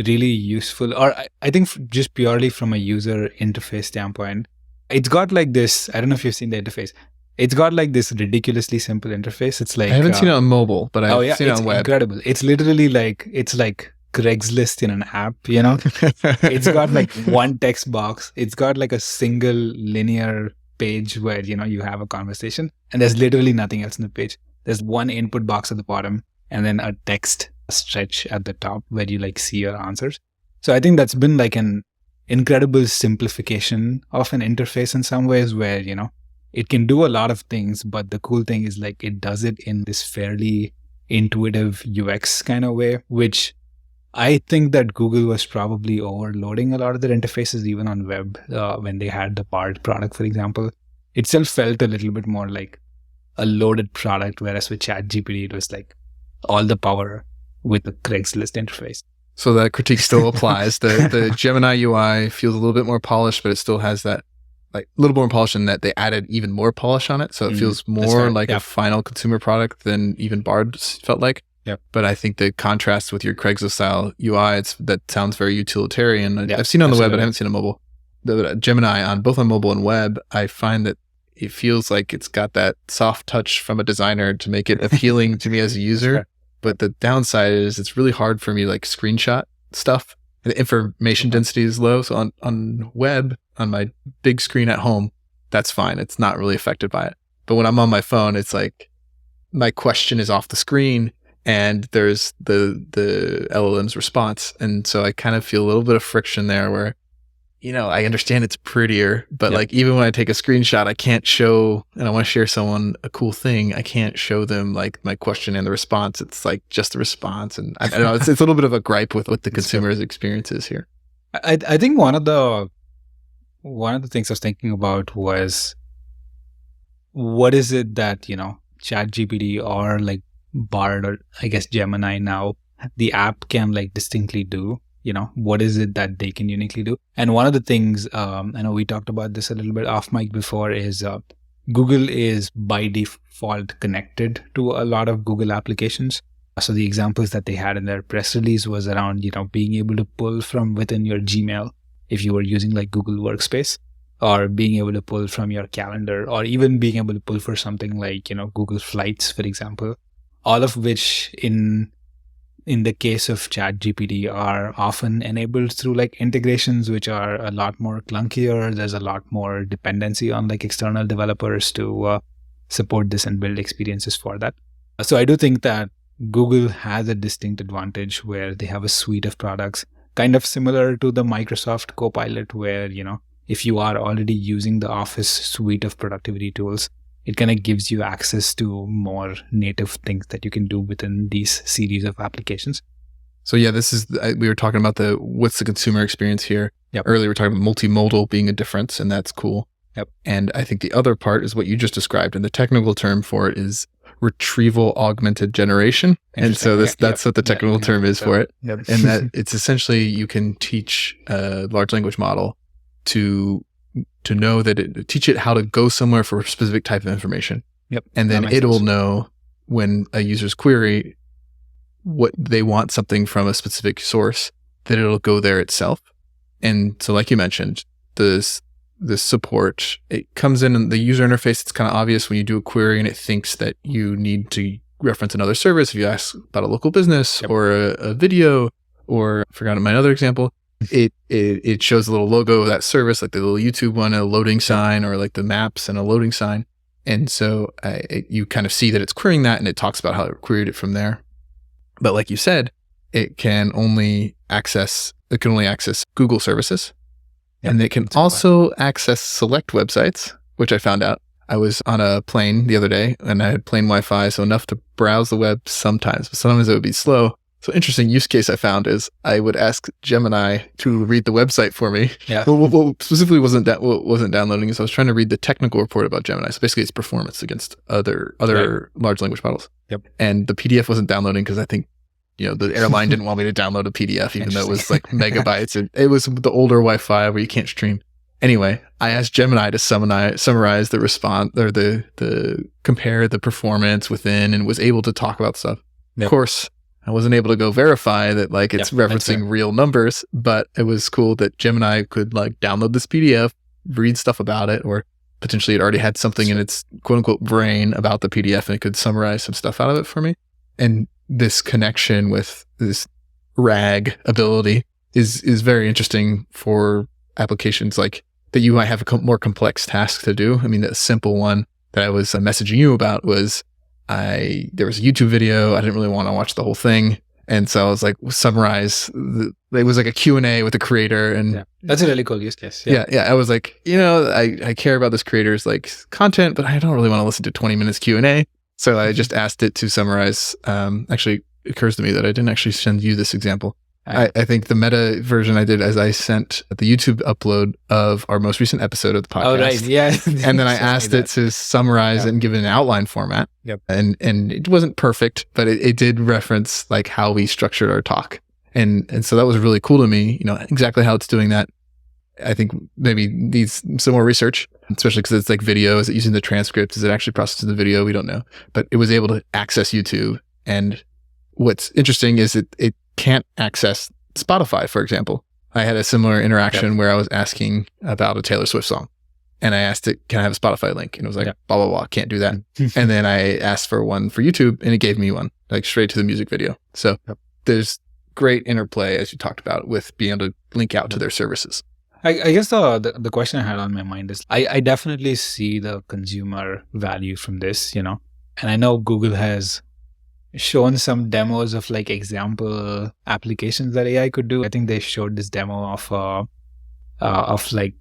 really useful, or I think just purely from a user interface standpoint, it's got like this, I don't know if you've seen the interface. It's got like this ridiculously simple interface. It's like, I haven't seen it on mobile, but I've seen it on web. It's incredible. It's literally it's like Craigslist in an app, It's got like one text box. It's got like a single linear page where, you have a conversation, and there's literally nothing else in the page. There's one input box at the bottom and then a text stretch at the top where you see your answers. So I think that's been like an incredible simplification of an interface in some ways where, it can do a lot of things, but the cool thing is it does it in this fairly intuitive UX kind of way, which I think that Google was probably overloading a lot of their interfaces even on web when they had the Bard product, for example. It still felt a little bit more like a loaded product, whereas with ChatGPT, it was like all the power with the Craigslist interface. So that critique still applies. The Gemini UI feels a little bit more polished, but it still has that a little more polish in that they added even more polish on it. So it feels more like a final consumer product than even Bard felt like. Yep. But I think the contrast with your Craigslist style UI, that sounds very utilitarian. I've seen it on the web, but I haven't seen it on mobile. The Gemini both on mobile and web, I find that it feels like it's got that soft touch from a designer to make it appealing to me as a user. But the downside is it's really hard for me screenshot stuff. The information density is low. So on web, on my big screen at home, that's fine. It's not really affected by it. But when I'm on my phone, it's like my question is off the screen and there's the LLM's response. And so I kind of feel a little bit of friction there where, I understand it's prettier, but even when I take a screenshot, I can't show, and I want to share someone a cool thing, I can't show them my question and the response. It's just the response. And I don't know, it's a little bit of a gripe with what the consumer's experience is here. I think one of the things I was thinking about was, what is it that, ChatGPT or Bard or I guess Gemini now, the app can distinctly do? What is it that they can uniquely do? And one of the things, I know we talked about this a little bit off mic before, is Google is by default connected to a lot of Google applications. So the examples that they had in their press release was around, being able to pull from within your Gmail if you were using Google Workspace, or being able to pull from your calendar, or even being able to pull for something like, Google Flights, for example, all of which in the case of ChatGPT are often enabled through integrations which are a lot more clunkier. There's a lot more dependency on external developers to support this and build experiences for that. So I do think that Google has a distinct advantage where they have a suite of products kind of similar to the Microsoft Copilot, where, if you are already using the Office suite of productivity tools, it kind of gives you access to more native things that you can do within these series of applications. So yeah, we were talking about what's the consumer experience here. Earlier we were talking about multimodal being a difference, and that's cool. And I think the other part is what you just described, and the technical term for it is retrieval augmented generation. And so that's what the technical term is for it. And that it's essentially you can teach a large language model to know that teach it how to go somewhere for a specific type of information. And then it will know when a user's query what they want something from a specific source, that it'll go there itself. And so like you mentioned, this support. It comes in the user interface. It's kind of obvious when you do a query and it thinks that you need to reference another service. If you ask about a local business or a video, or I forgot my other example, it shows a little logo of that service, like the little YouTube one, a loading sign, or like the maps and a loading sign. And so you kind of see that it's querying that, and it talks about how it queried it from there. But like you said, it can only access Google services. And it can also access select websites, which I found out. I was on a plane the other day and I had plane Wi-Fi, so enough to browse the web sometimes, but sometimes it would be slow. So interesting use case I found is I would ask Gemini to read the website for me. Yeah. What specifically wasn't downloading is I was trying to read the technical report about Gemini. So basically its performance against other large language models. Yep. And the PDF wasn't downloading because I think the airline didn't want me to download a PDF, even though it was like megabytes. And it was the older Wi-Fi where you can't stream. Anyway, I asked Gemini to summarize the response, or the compare the performance within, and was able to talk about stuff. Yep. Of course, I wasn't able to go verify that like it's referencing real numbers, but it was cool that Gemini could like download this PDF, read stuff about it, or potentially it already had something in its quote unquote brain about the PDF and it could summarize some stuff out of it for me. And this connection with this RAG ability is very interesting for applications like that you might have a more complex task to do. I mean, the simple one that I was messaging you about was there was a YouTube video. I didn't really want to watch the whole thing. And so I was like, summarize. It was like a Q&A with the creator. And that's a really cool use case. Yeah. I was like, I care about this creator's like content, but I don't really want to listen to 20 minutes Q&A. So I just asked it to summarize. Actually, it occurs to me that I didn't actually send you this example. I think the meta version I did as I sent the YouTube upload of our most recent episode of the podcast. Oh, right. Yeah. And then I asked it to summarize and give it an outline format. Yep. And it wasn't perfect, but it did reference like how we structured our talk. And so that was really cool to me, exactly how it's doing that. I think maybe needs some more research, especially because it's like video. Is it using the transcript? Is it actually processing the video? We don't know. But it was able to access YouTube. And what's interesting is it can't access Spotify, for example. I had a similar interaction where I was asking about a Taylor Swift song. And I asked it, can I have a Spotify link? And it was like, blah, blah, blah, can't do that. And then I asked for one for YouTube and it gave me one, like straight to the music video. So there's great interplay, as you talked about, with being able to link out to their services. I guess the question I had on my mind is I definitely see the consumer value from this, and I know Google has shown some demos of like example applications that AI could do. I think they showed this demo of like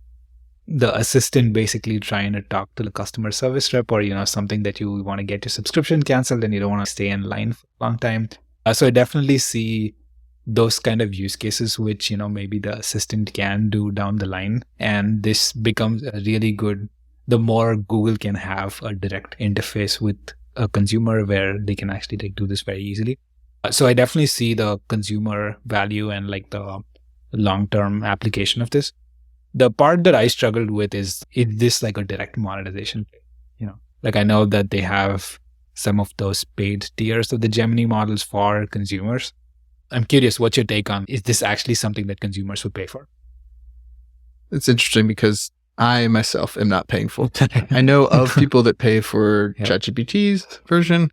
the assistant basically trying to talk to the customer service rep, or something that you want to get your subscription canceled and you don't want to stay in line for a long time. So I definitely see those kind of use cases, which, maybe the assistant can do down the line. And this becomes a really good, the more Google can have a direct interface with a consumer where they can actually do this very easily. So I definitely see the consumer value and like the long-term application of this. The part that I struggled with is this like a direct monetization? Like I know that they have some of those paid tiers of the Gemini models for consumers. I'm curious, what's your take on, is this actually something that consumers would pay for? It's interesting because I myself am not paying for it. I know of people that pay for ChatGPT's version.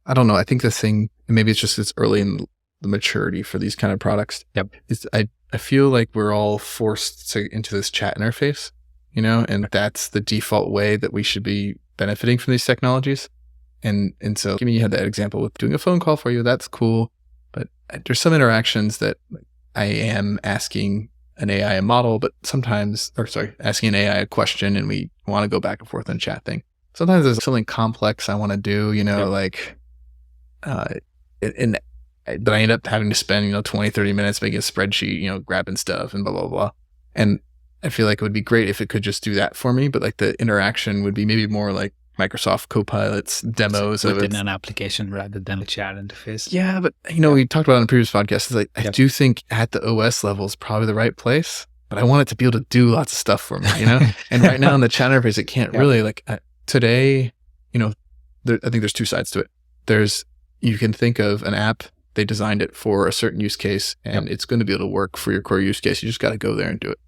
I don't know. I think the thing, and maybe it's early in the maturity for these kind of products. Is I feel like we're all forced into this chat interface, and that's the default way that we should be benefiting from these technologies. And so, you had that example with doing a phone call for you. That's cool. But there's some interactions that I am asking an AI model, but sometimes, asking an AI a question and we want to go back and forth on chat thing. Sometimes there's something complex I want to do, that I end up having to spend, 20, 30 minutes making a spreadsheet, grabbing stuff and blah, blah, blah. And I feel like it would be great if it could just do that for me, but like the interaction would be maybe more like Microsoft Copilot's demos within an application rather than a chat interface. Yeah, but we talked about it on a previous podcast. It's like I do think at the OS level is probably the right place, but I want it to be able to do lots of stuff for me, And right now in the chat interface, it can't really. Like today, I think there's two sides to it. You can think of an app, they designed it for a certain use case, and it's going to be able to work for your core use case. You just got to go there and do it.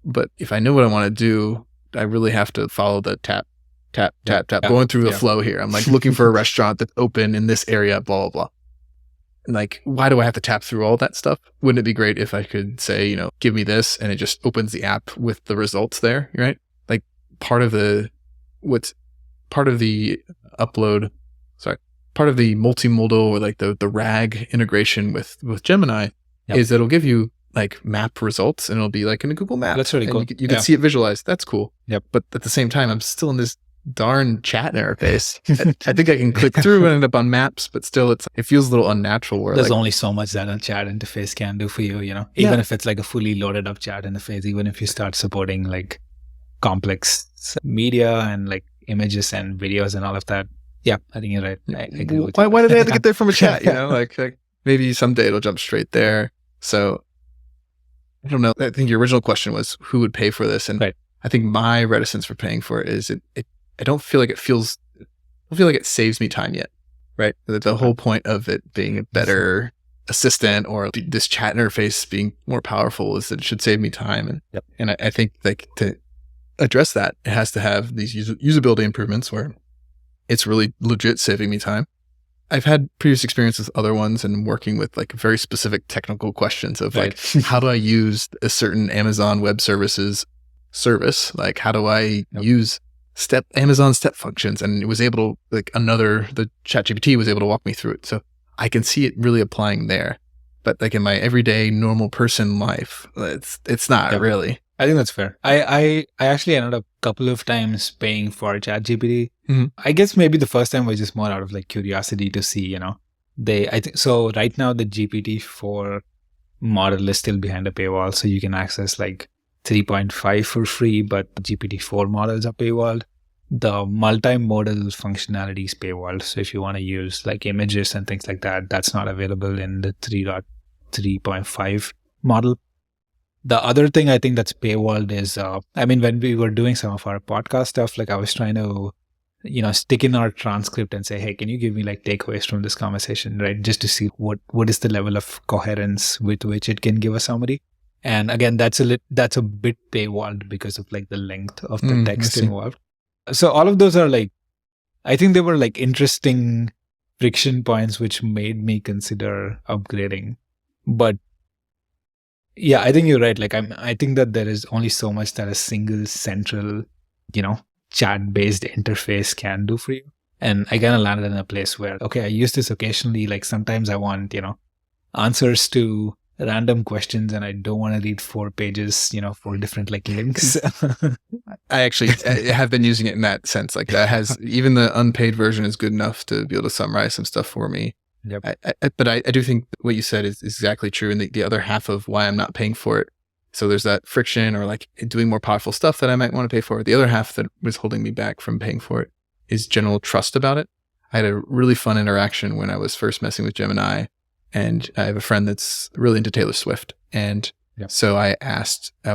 But if I know what I want to do, I really have to follow the tap, going through the flow here. I'm like looking for a restaurant that's open in this area, blah, blah, blah. And like, why do I have to tap through all that stuff? Wouldn't it be great if I could say, give me this, and it just opens the app with the results there, right? Like part of the multimodal or like the RAG integration with Gemini is it'll give you like map results, and it'll be like in a Google Map. That's really cool. You can see it visualized. That's cool. Yep. But at the same time, I'm still in this darn chat interface. I think I can click through and end up on maps, but still it feels a little unnatural. Where there's only so much that a chat interface can do for you, even if it's like a fully loaded up chat interface, even if you start supporting like complex media and like images and videos and all of that. Yeah, I think you're right. I agree with you. Why did I have to get there from a chat? Like maybe someday it'll jump straight there. So I don't know. I think your original question was who would pay for this, and right. I think my reticence for paying for it is I don't feel like it saves me time yet, right? The whole point of it being a better assistant or this chat interface being more powerful is that it should save me time, and I think like to address that, it has to have these usability improvements where it's really legit saving me time. I've had previous experience with other ones and working with like very specific technical questions of like, how do I use a certain Amazon Web Services service? Like, how do I use Amazon step functions? And it was able to the ChatGPT was able to walk me through it. So I can see it really applying there. But like in my everyday normal person life, it's not really. I think that's fair. I actually ended up a couple of times paying for ChatGPT. Mm-hmm. I guess maybe the first time was just more out of like curiosity to see, I think so right now the GPT-4 model is still behind a paywall, so you can access like 3.5 for free, but the GPT-4 models are paywalled. The multimodal functionality is paywalled. So if you want to use like images and things like that, that's not available in the 3.5 model. The other thing I think that's paywalled is, when we were doing some of our podcast stuff, like I was trying to, stick in our transcript and say, hey, can you give me like takeaways from this conversation, right? Just to see what is the level of coherence with which it can give a summary. And again, that's a bit paywalled because of like the length of the text involved. So all of those are like, I think they were like interesting friction points which made me consider upgrading. But yeah, I think you're right. Like I think that there is only so much that a single central, chat-based interface can do for you. And I kind of landed in a place where, okay, I use this occasionally. Like sometimes I want, answers to random questions and I don't want to read 4 pages, 4 different like links. I actually have been using it in that sense. Like that has, even the unpaid version is good enough to be able to summarize some stuff for me. Yep. But I do think what you said is exactly true. And the other half of why I'm not paying for it. So there's that friction or like doing more powerful stuff that I might want to pay for. The other half that was holding me back from paying for it is general trust about it. I had a really fun interaction when I was first messing with Gemini, and I have a friend that's really into Taylor Swift. And so I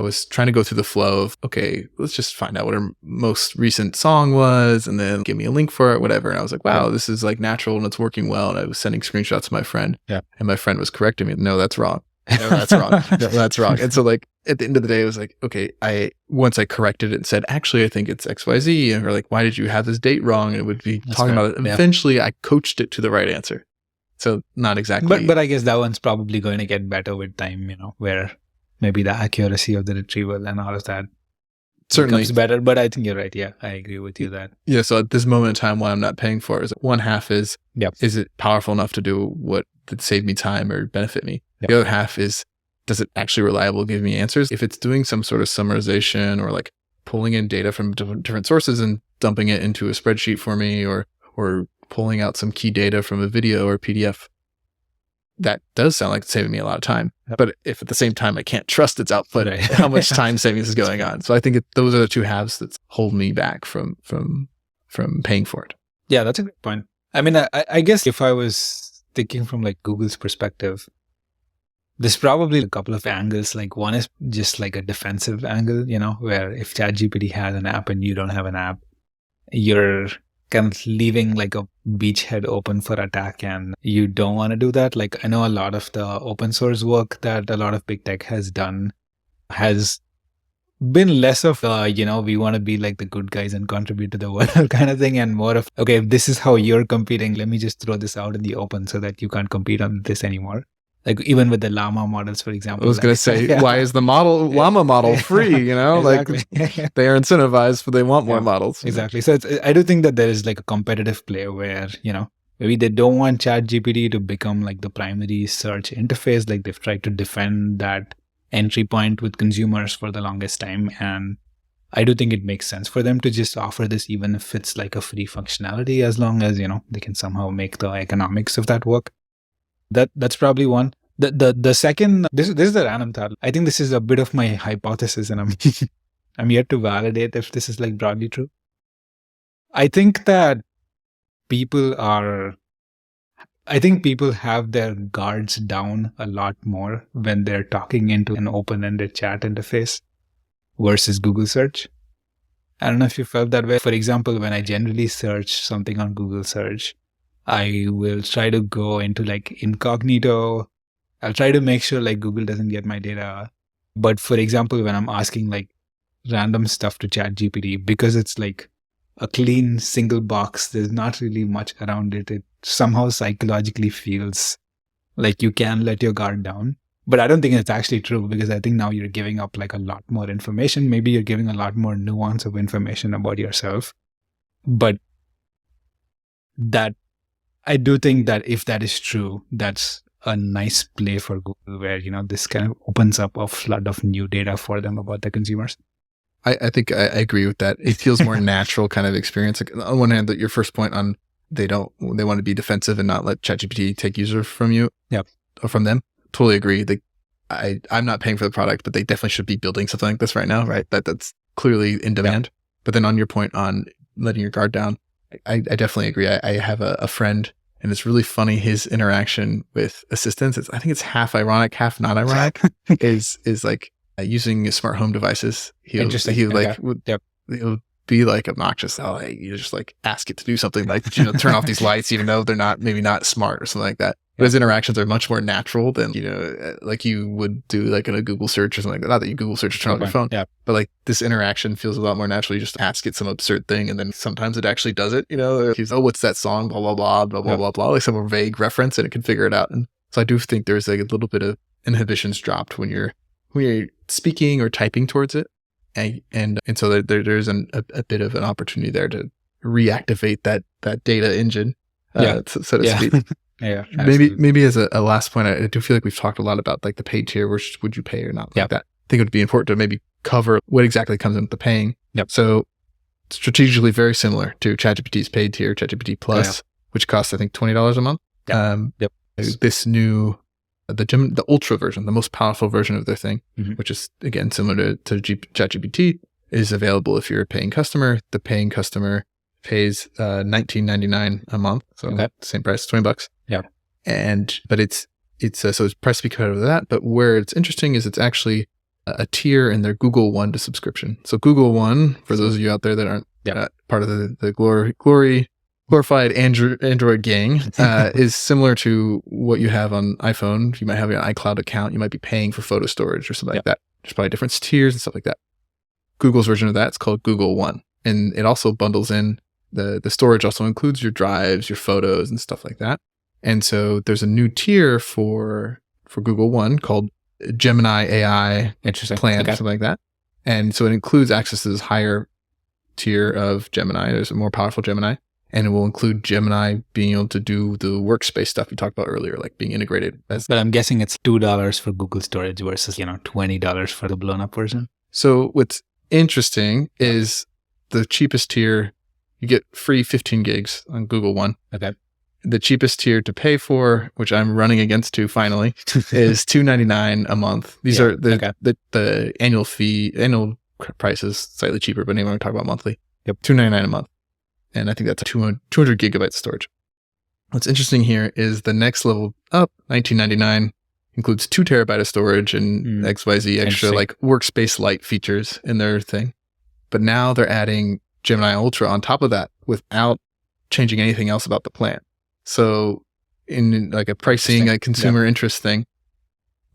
was trying to go through the flow of, okay, let's just find out what her most recent song was and then give me a link for it, whatever. And I was like, wow, this is like natural and it's working well. And I was sending screenshots to my friend and my friend was correcting me. No, that's wrong. No, that's wrong. No, that's wrong. And so like at the end of the day, it was like, okay, once I corrected it and said, actually, I think it's XYZ, or like, why did you have this date wrong? And it would be talking about it. And eventually I coached it to the right answer. So not exactly. But I guess that one's probably going to get better with time, where maybe the accuracy of the retrieval and all of that certainly becomes better. But I think you're right. Yeah, I agree with you that. Yeah. So at this moment in time, why I'm not paying for it is one half is, is it powerful enough to do what that save me time or benefit me? The other half is, does it actually reliably give me answers? If it's doing some sort of summarization or like pulling in data from different sources and dumping it into a spreadsheet for me, or pulling out some key data from a video or PDF, that does sound like it's saving me a lot of time. But if at the same time I can't trust its output, how much time savings is going on? So I think those are the two halves that hold me back from paying for it. Yeah, that's a good point. I mean, I guess if I was thinking from like Google's perspective, there's probably a couple of angles. Like one is just like a defensive angle, where if ChatGPT has an app and you don't have an app, you're kind of leaving like a beachhead open for attack, and you don't want to do that. Like I know a lot of the open source work that a lot of big tech has done has been less of, we want to be like the good guys and contribute to the world kind of thing, and more of, okay, if this is how you're competing, let me just throw this out in the open so that you can't compete on this anymore. Like even with the llama models, for example. I was going to say, why is the llama model free? Exactly. Like they are incentivized, but they want more models. Exactly. So I do think that there is like a competitive play where, maybe they don't want ChatGPT to become like the primary search interface. Like they've tried to defend that entry point with consumers for the longest time. And I do think it makes sense for them to just offer this, even if it's like a free functionality, as long as, they can somehow make the economics of that work. That's probably one. The second, this is a random thought. I think this is a bit of my hypothesis, and I'm yet to validate if this is like broadly true. I think that people have their guards down a lot more when they're talking into an open-ended chat interface versus Google search. I don't know if you felt that way. For example, when I generally search something on Google search, I will try to go into like incognito. I'll try to make sure like Google doesn't get my data. But for example, when I'm asking like random stuff to ChatGPT, because it's like a clean single box, there's not really much around it. It somehow psychologically feels like you can let your guard down. But I don't think it's actually true, because I think now you're giving up like a lot more information. Maybe you're giving a lot more nuance of information about yourself. But that I do think that if that is true, that's a nice play for Google, where, this kind of opens up a flood of new data for them about the consumers. I think I agree with that. It feels more natural kind of experience. Like, on one hand, that your first point on they want to be defensive and not let ChatGPT take user from you, or from them. Totally agree. I'm not paying for the product, but they definitely should be building something like this right now, right? That's clearly in demand. Yeah. But then on your point on letting your guard down, I definitely agree. I have a friend, and it's really funny. His interaction with assistants, I think it's half ironic, half not ironic, is like using smart home devices. He'll be like obnoxious. Oh, hey, you just like ask it to do something like, turn off these lights, even though they're maybe not smart or something like that. But his interactions are much more natural than, like you would do like in a Google search or something like that. Not that you Google search to turn on your phone, but like this interaction feels a lot more natural. You just ask it some absurd thing, and then sometimes it actually does it. He's, oh, what's that song? Blah, blah, blah, blah, blah, blah, blah, like some vague reference, and it can figure it out. And so I do think there's like a little bit of inhibitions dropped when you're speaking or typing towards it. And so there's a bit of an opportunity there to reactivate that data engine, so to speak. Yeah. Maybe as a last point, I do feel like we've talked a lot about like the paid tier, which would you pay or not, like that. I think it would be important to maybe cover what exactly comes in with the paying. So strategically very similar to ChatGPT's paid tier, ChatGPT Plus, which costs I think $20 a month. This new the ultra version, the most powerful version of their thing, which is again similar to ChatGPT, is available if you're a paying customer. The paying customer pays $19.99 a month, so same price, $20. But it's so it's priced to be competitive with that. But where it's interesting is it's actually a tier in their Google One to subscription. So Google One, for those of you out there that aren't part of the glorified Android gang, is similar to what you have on iPhone. You might have an iCloud account. You might be paying for photo storage or something like that. There's probably different tiers and stuff like that. Google's version of that is called Google One, and it also bundles in the storage. Also includes your drives, your photos, and stuff like that. And so there's a new tier for Google One called Gemini AI plan, something like that. And so it includes access to this higher tier of Gemini. There's a more powerful Gemini. And it will include Gemini being able to do the workspace stuff we talked about earlier, like being integrated. But I'm guessing it's $2 for Google storage versus, $20 for the blown up version. So what's interesting is the cheapest tier, you get free 15 gigs on Google One. The cheapest tier to pay for, which I'm running against to finally, is $2.99 a month. These are the annual price is slightly cheaper, but anyway, we're talking about monthly. $2.99 a month. And I think that's 200 gigabytes of storage. What's interesting here is the next level up, $19.99, includes 2 terabytes of storage and XYZ extra like workspace light features in their thing. But now they're adding Gemini Ultra on top of that without changing anything else about the plan. So in like a pricing, a consumer interest thing,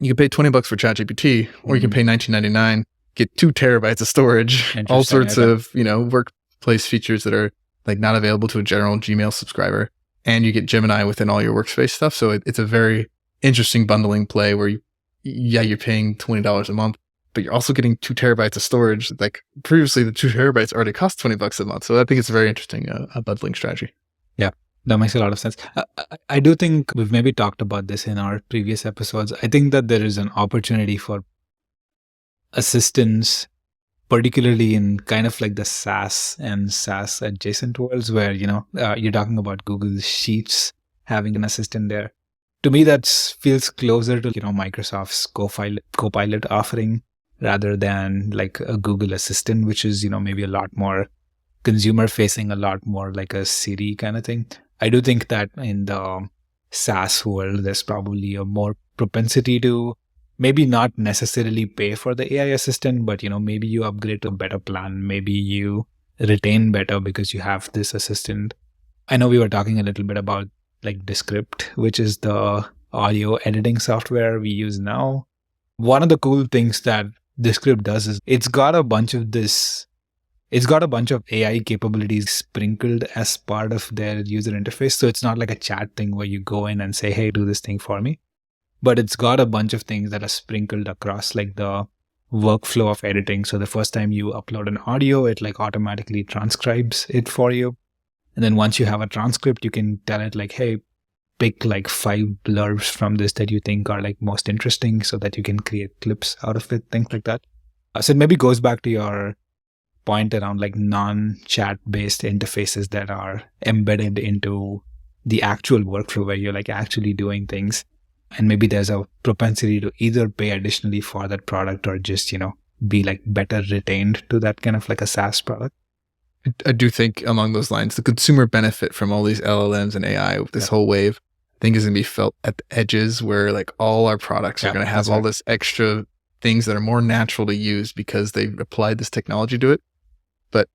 you can pay $20 for ChatGPT, or you can pay $19.99 get 2 terabytes of storage, all Interesting, sorts okay. of, workplace features that are like not available to a general Gmail subscriber. And you get Gemini within all your workspace stuff. So it's a very interesting bundling play where you're paying $20 a month, but you're also getting 2 terabytes of storage. Like previously the 2 terabytes already cost $20 a month. So I think it's a very interesting bundling strategy. Yeah, that makes a lot of sense. I do think we've maybe talked about this in our previous episodes. I think that there is an opportunity for assistants, particularly in kind of like the SaaS and SaaS adjacent worlds where, you're talking about Google Sheets having an assistant there. To me, that feels closer to, Microsoft's Copilot offering rather than like a Google Assistant, which is, maybe a lot more consumer facing, a lot more like a Siri kind of thing. I do think that in the SaaS world, there's probably a more propensity to maybe not necessarily pay for the AI assistant, but maybe you upgrade to a better plan. Maybe you retain better because you have this assistant. I know we were talking a little bit about like Descript, which is the audio editing software we use now. One of the cool things that Descript does is it's got a bunch of AI capabilities sprinkled as part of their user interface. So it's not like a chat thing where you go in and say, hey, do this thing for me. But it's got a bunch of things that are sprinkled across like the workflow of editing. So the first time you upload an audio, it like automatically transcribes it for you. And then once you have a transcript, you can tell it like, hey, pick like 5 blurbs from this that you think are like most interesting so that you can create clips out of it, things like that. So it maybe goes back to your point around like non-chat based interfaces that are embedded into the actual workflow where you're like actually doing things. And maybe there's a propensity to either pay additionally for that product or just, be like better retained to that kind of like a SaaS product. I do think along those lines, the consumer benefit from all these LLMs and AI, this whole wave, I think is going to be felt at the edges where like all our products are going to have all this extra things that are more natural to use because they've applied this technology to it. But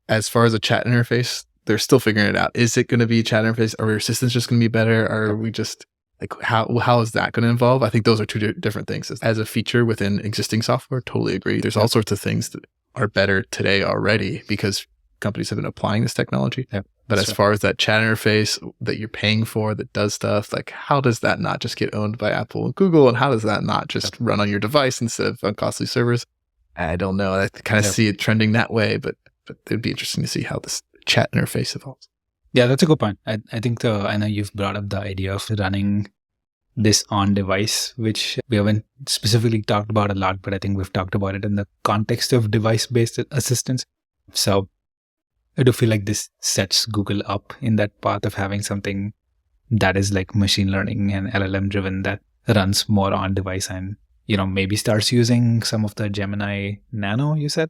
as far as a chat interface, they're still figuring it out. Is it going to be a chat interface? Are your assistants just going to be better? Are we just like, how is that going to evolve? I think those are two different things. As a feature within existing software, totally agree. There's all sorts of things that are better today already because companies have been applying this technology. But as far as that chat interface that you're paying for that does stuff, like how does that not just get owned by Apple and Google? And how does that not just run on your device instead of on costly servers? I don't know. I kind of see it trending that way, but it'd be interesting to see how this chat interface evolves. Yeah, that's a good point. I think I know you've brought up the idea of running this on device, which we haven't specifically talked about a lot, but I think we've talked about it in the context of device-based assistance. So I do feel like this sets Google up in that path of having something that is like machine learning and LLM driven that runs more on device and, maybe starts using some of the Gemini Nano, you said?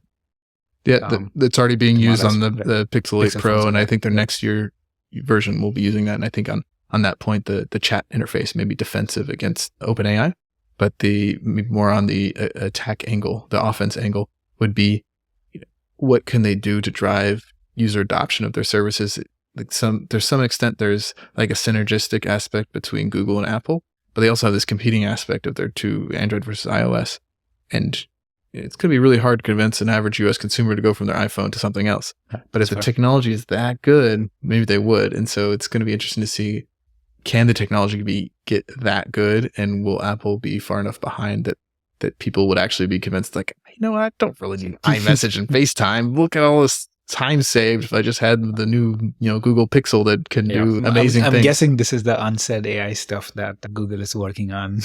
Yeah, that's already being used on the Pixel 8 Pro, and I think their next year version will be using that. And I think on that point, the chat interface may be defensive against OpenAI, but more on the attack angle, the offense angle would be, what can they do to drive user adoption of their services? Like to some extent, there's like a synergistic aspect between Google and Apple, but they also have this competing aspect of their two, Android versus iOS. And it's going to be really hard to convince an average US consumer to go from their iPhone to something else. But if the technology is that good, maybe they would. And so it's going to be interesting to see, can the technology get that good? And will Apple be far enough behind that people would actually be convinced, like, I don't really need iMessage and FaceTime. Look at all this time saved if I just had the new, Google Pixel that can do amazing things. I'm guessing this is the unsaid AI stuff that Google is working on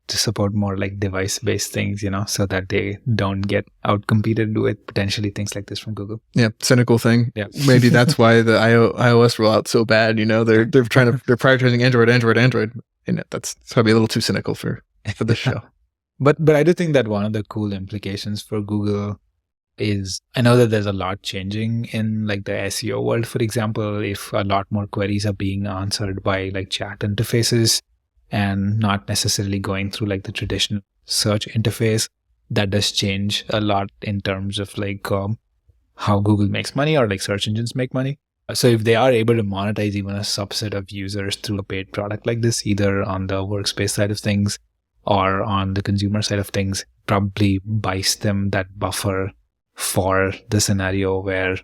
to support more like device-based things, so that they don't get outcompeted with potentially things like this from Google. Yeah, cynical thing. Yeah, maybe that's why the iOS rollout's so bad. They're prioritizing Android, and that's probably a little too cynical for this show. But I do think that one of the cool implications for Google is, I know that there's a lot changing in like the SEO world. For example, if a lot more queries are being answered by like chat interfaces and not necessarily going through like the traditional search interface, that does change a lot in terms of like how Google makes money or like search engines make money. So if they are able to monetize even a subset of users through a paid product like this, either on the workspace side of things or on the consumer side of things, probably buys them that buffer for the scenario where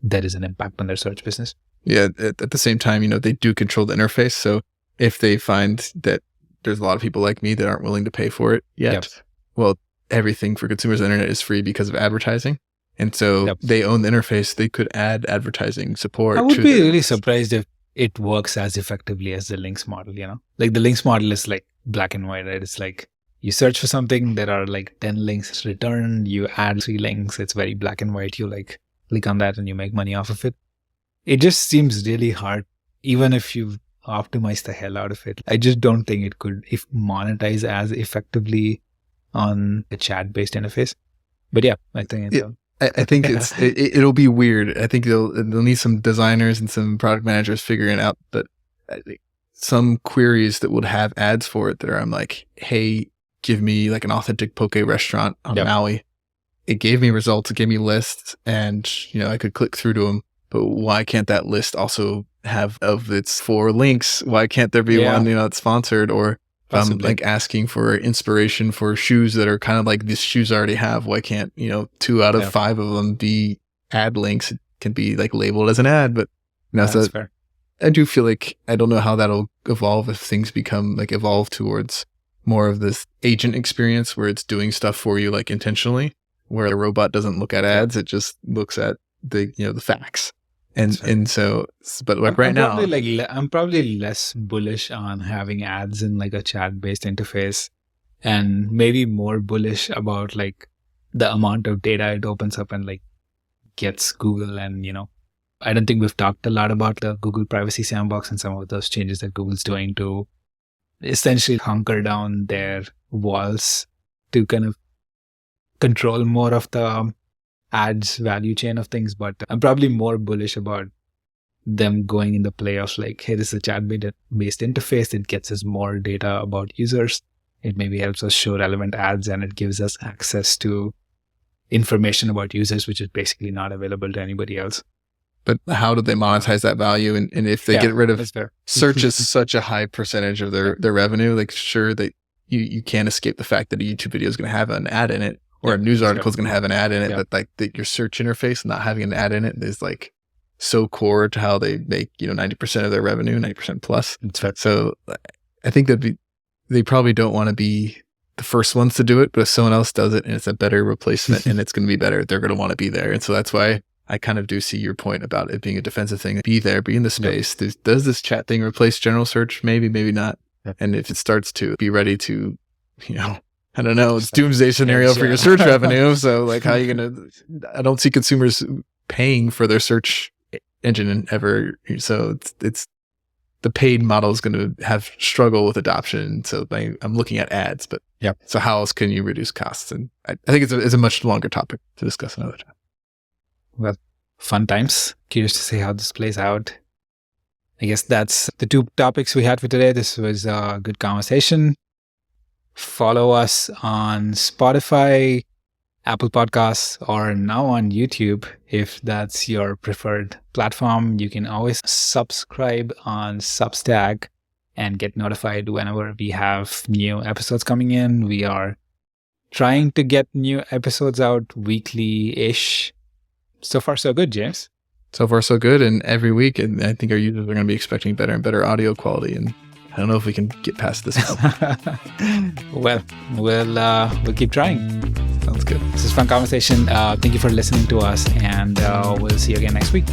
there is an impact on their search business. Yeah, at the same time, they do control the interface. So if they find that there's a lot of people like me that aren't willing to pay for it yet, well, everything for consumers on the internet is free because of advertising. And so they own the interface. They could add advertising support. I would be really surprised if it works as effectively as the links model, Like the links model is like black and white, right? It's like you search for something, there are like 10 links returned, you add 3 links. It's very black and white. You like click on that and you make money off of it. It just seems really hard, even if you optimize the hell out of it. I just don't think it could monetize as effectively on a chat-based interface. But yeah, I think it's... I think it'll be weird. I think they'll need some designers and some product managers figuring out that some queries that would have ads for it that I'm like, hey, give me like an authentic poke restaurant on Maui. It gave me results. It gave me lists, and I could click through to them. But why can't that list also have of its 4 links? Why can't there be one that's sponsored? Or if I'm like asking for inspiration for shoes that are kind of like these shoes I already have, why can't 2 out of 5 of them be ad links? It can be like labeled as an ad, but that's fair. I do feel like I don't know how that'll evolve if things evolve towards more of this agent experience where it's doing stuff for you like intentionally, where a robot doesn't look at ads, it just looks at the the facts. And so, but like now, I'm probably less bullish on having ads in like a chat-based interface, and maybe more bullish about like the amount of data it opens up and like gets Google. And I don't think we've talked a lot about the Google Privacy Sandbox and some of those changes that Google's doing to essentially hunker down their walls to kind of control more of the ads value chain of things. But I'm probably more bullish about them going in the play of like, hey, this is a chat-based interface. It gets us more data about users. It maybe helps us show relevant ads, and it gives us access to information about users, which is basically not available to anybody else. But how do they monetize that value? And if they get rid of search is such a high percentage of their revenue, like sure that you can't escape the fact that a YouTube video is going to have an ad in it, or a news article is going to have an ad in it, but like your search interface not having an ad in it is like so core to how they make 90% of their revenue, 90% plus. So I think they probably don't want to be the first ones to do it, but if someone else does it and it's a better replacement and it's going to be better, they're going to want to be there. And so that's why I kind of do see your point about it being a defensive thing. Be there, be in the space. Does this chat thing replace general search? Maybe, maybe not. And if it starts to be ready to, I don't know, it's doomsday scenario for your search revenue. So like how are you going to, I don't see consumers paying for their search engine ever. So it's the paid model is going to have struggle with adoption. So I'm looking at ads, but so how else can you reduce costs? And I think it's a much longer topic to discuss another time. Well, fun times. Curious to see how this plays out. I guess that's the 2 topics we had for today. This was a good conversation. Follow us on Spotify, Apple Podcasts, or now on YouTube. If that's your preferred platform, you can always subscribe on Substack and get notified whenever we have new episodes coming in. We are trying to get new episodes out weekly-ish. So far, so good, James. So far, so good. And every week, and I think our users are going to be expecting better and better audio quality. And I don't know if we can get past this. Well, we'll keep trying. Sounds good. This is a fun conversation. Thank you for listening to us, and we'll see you again next week.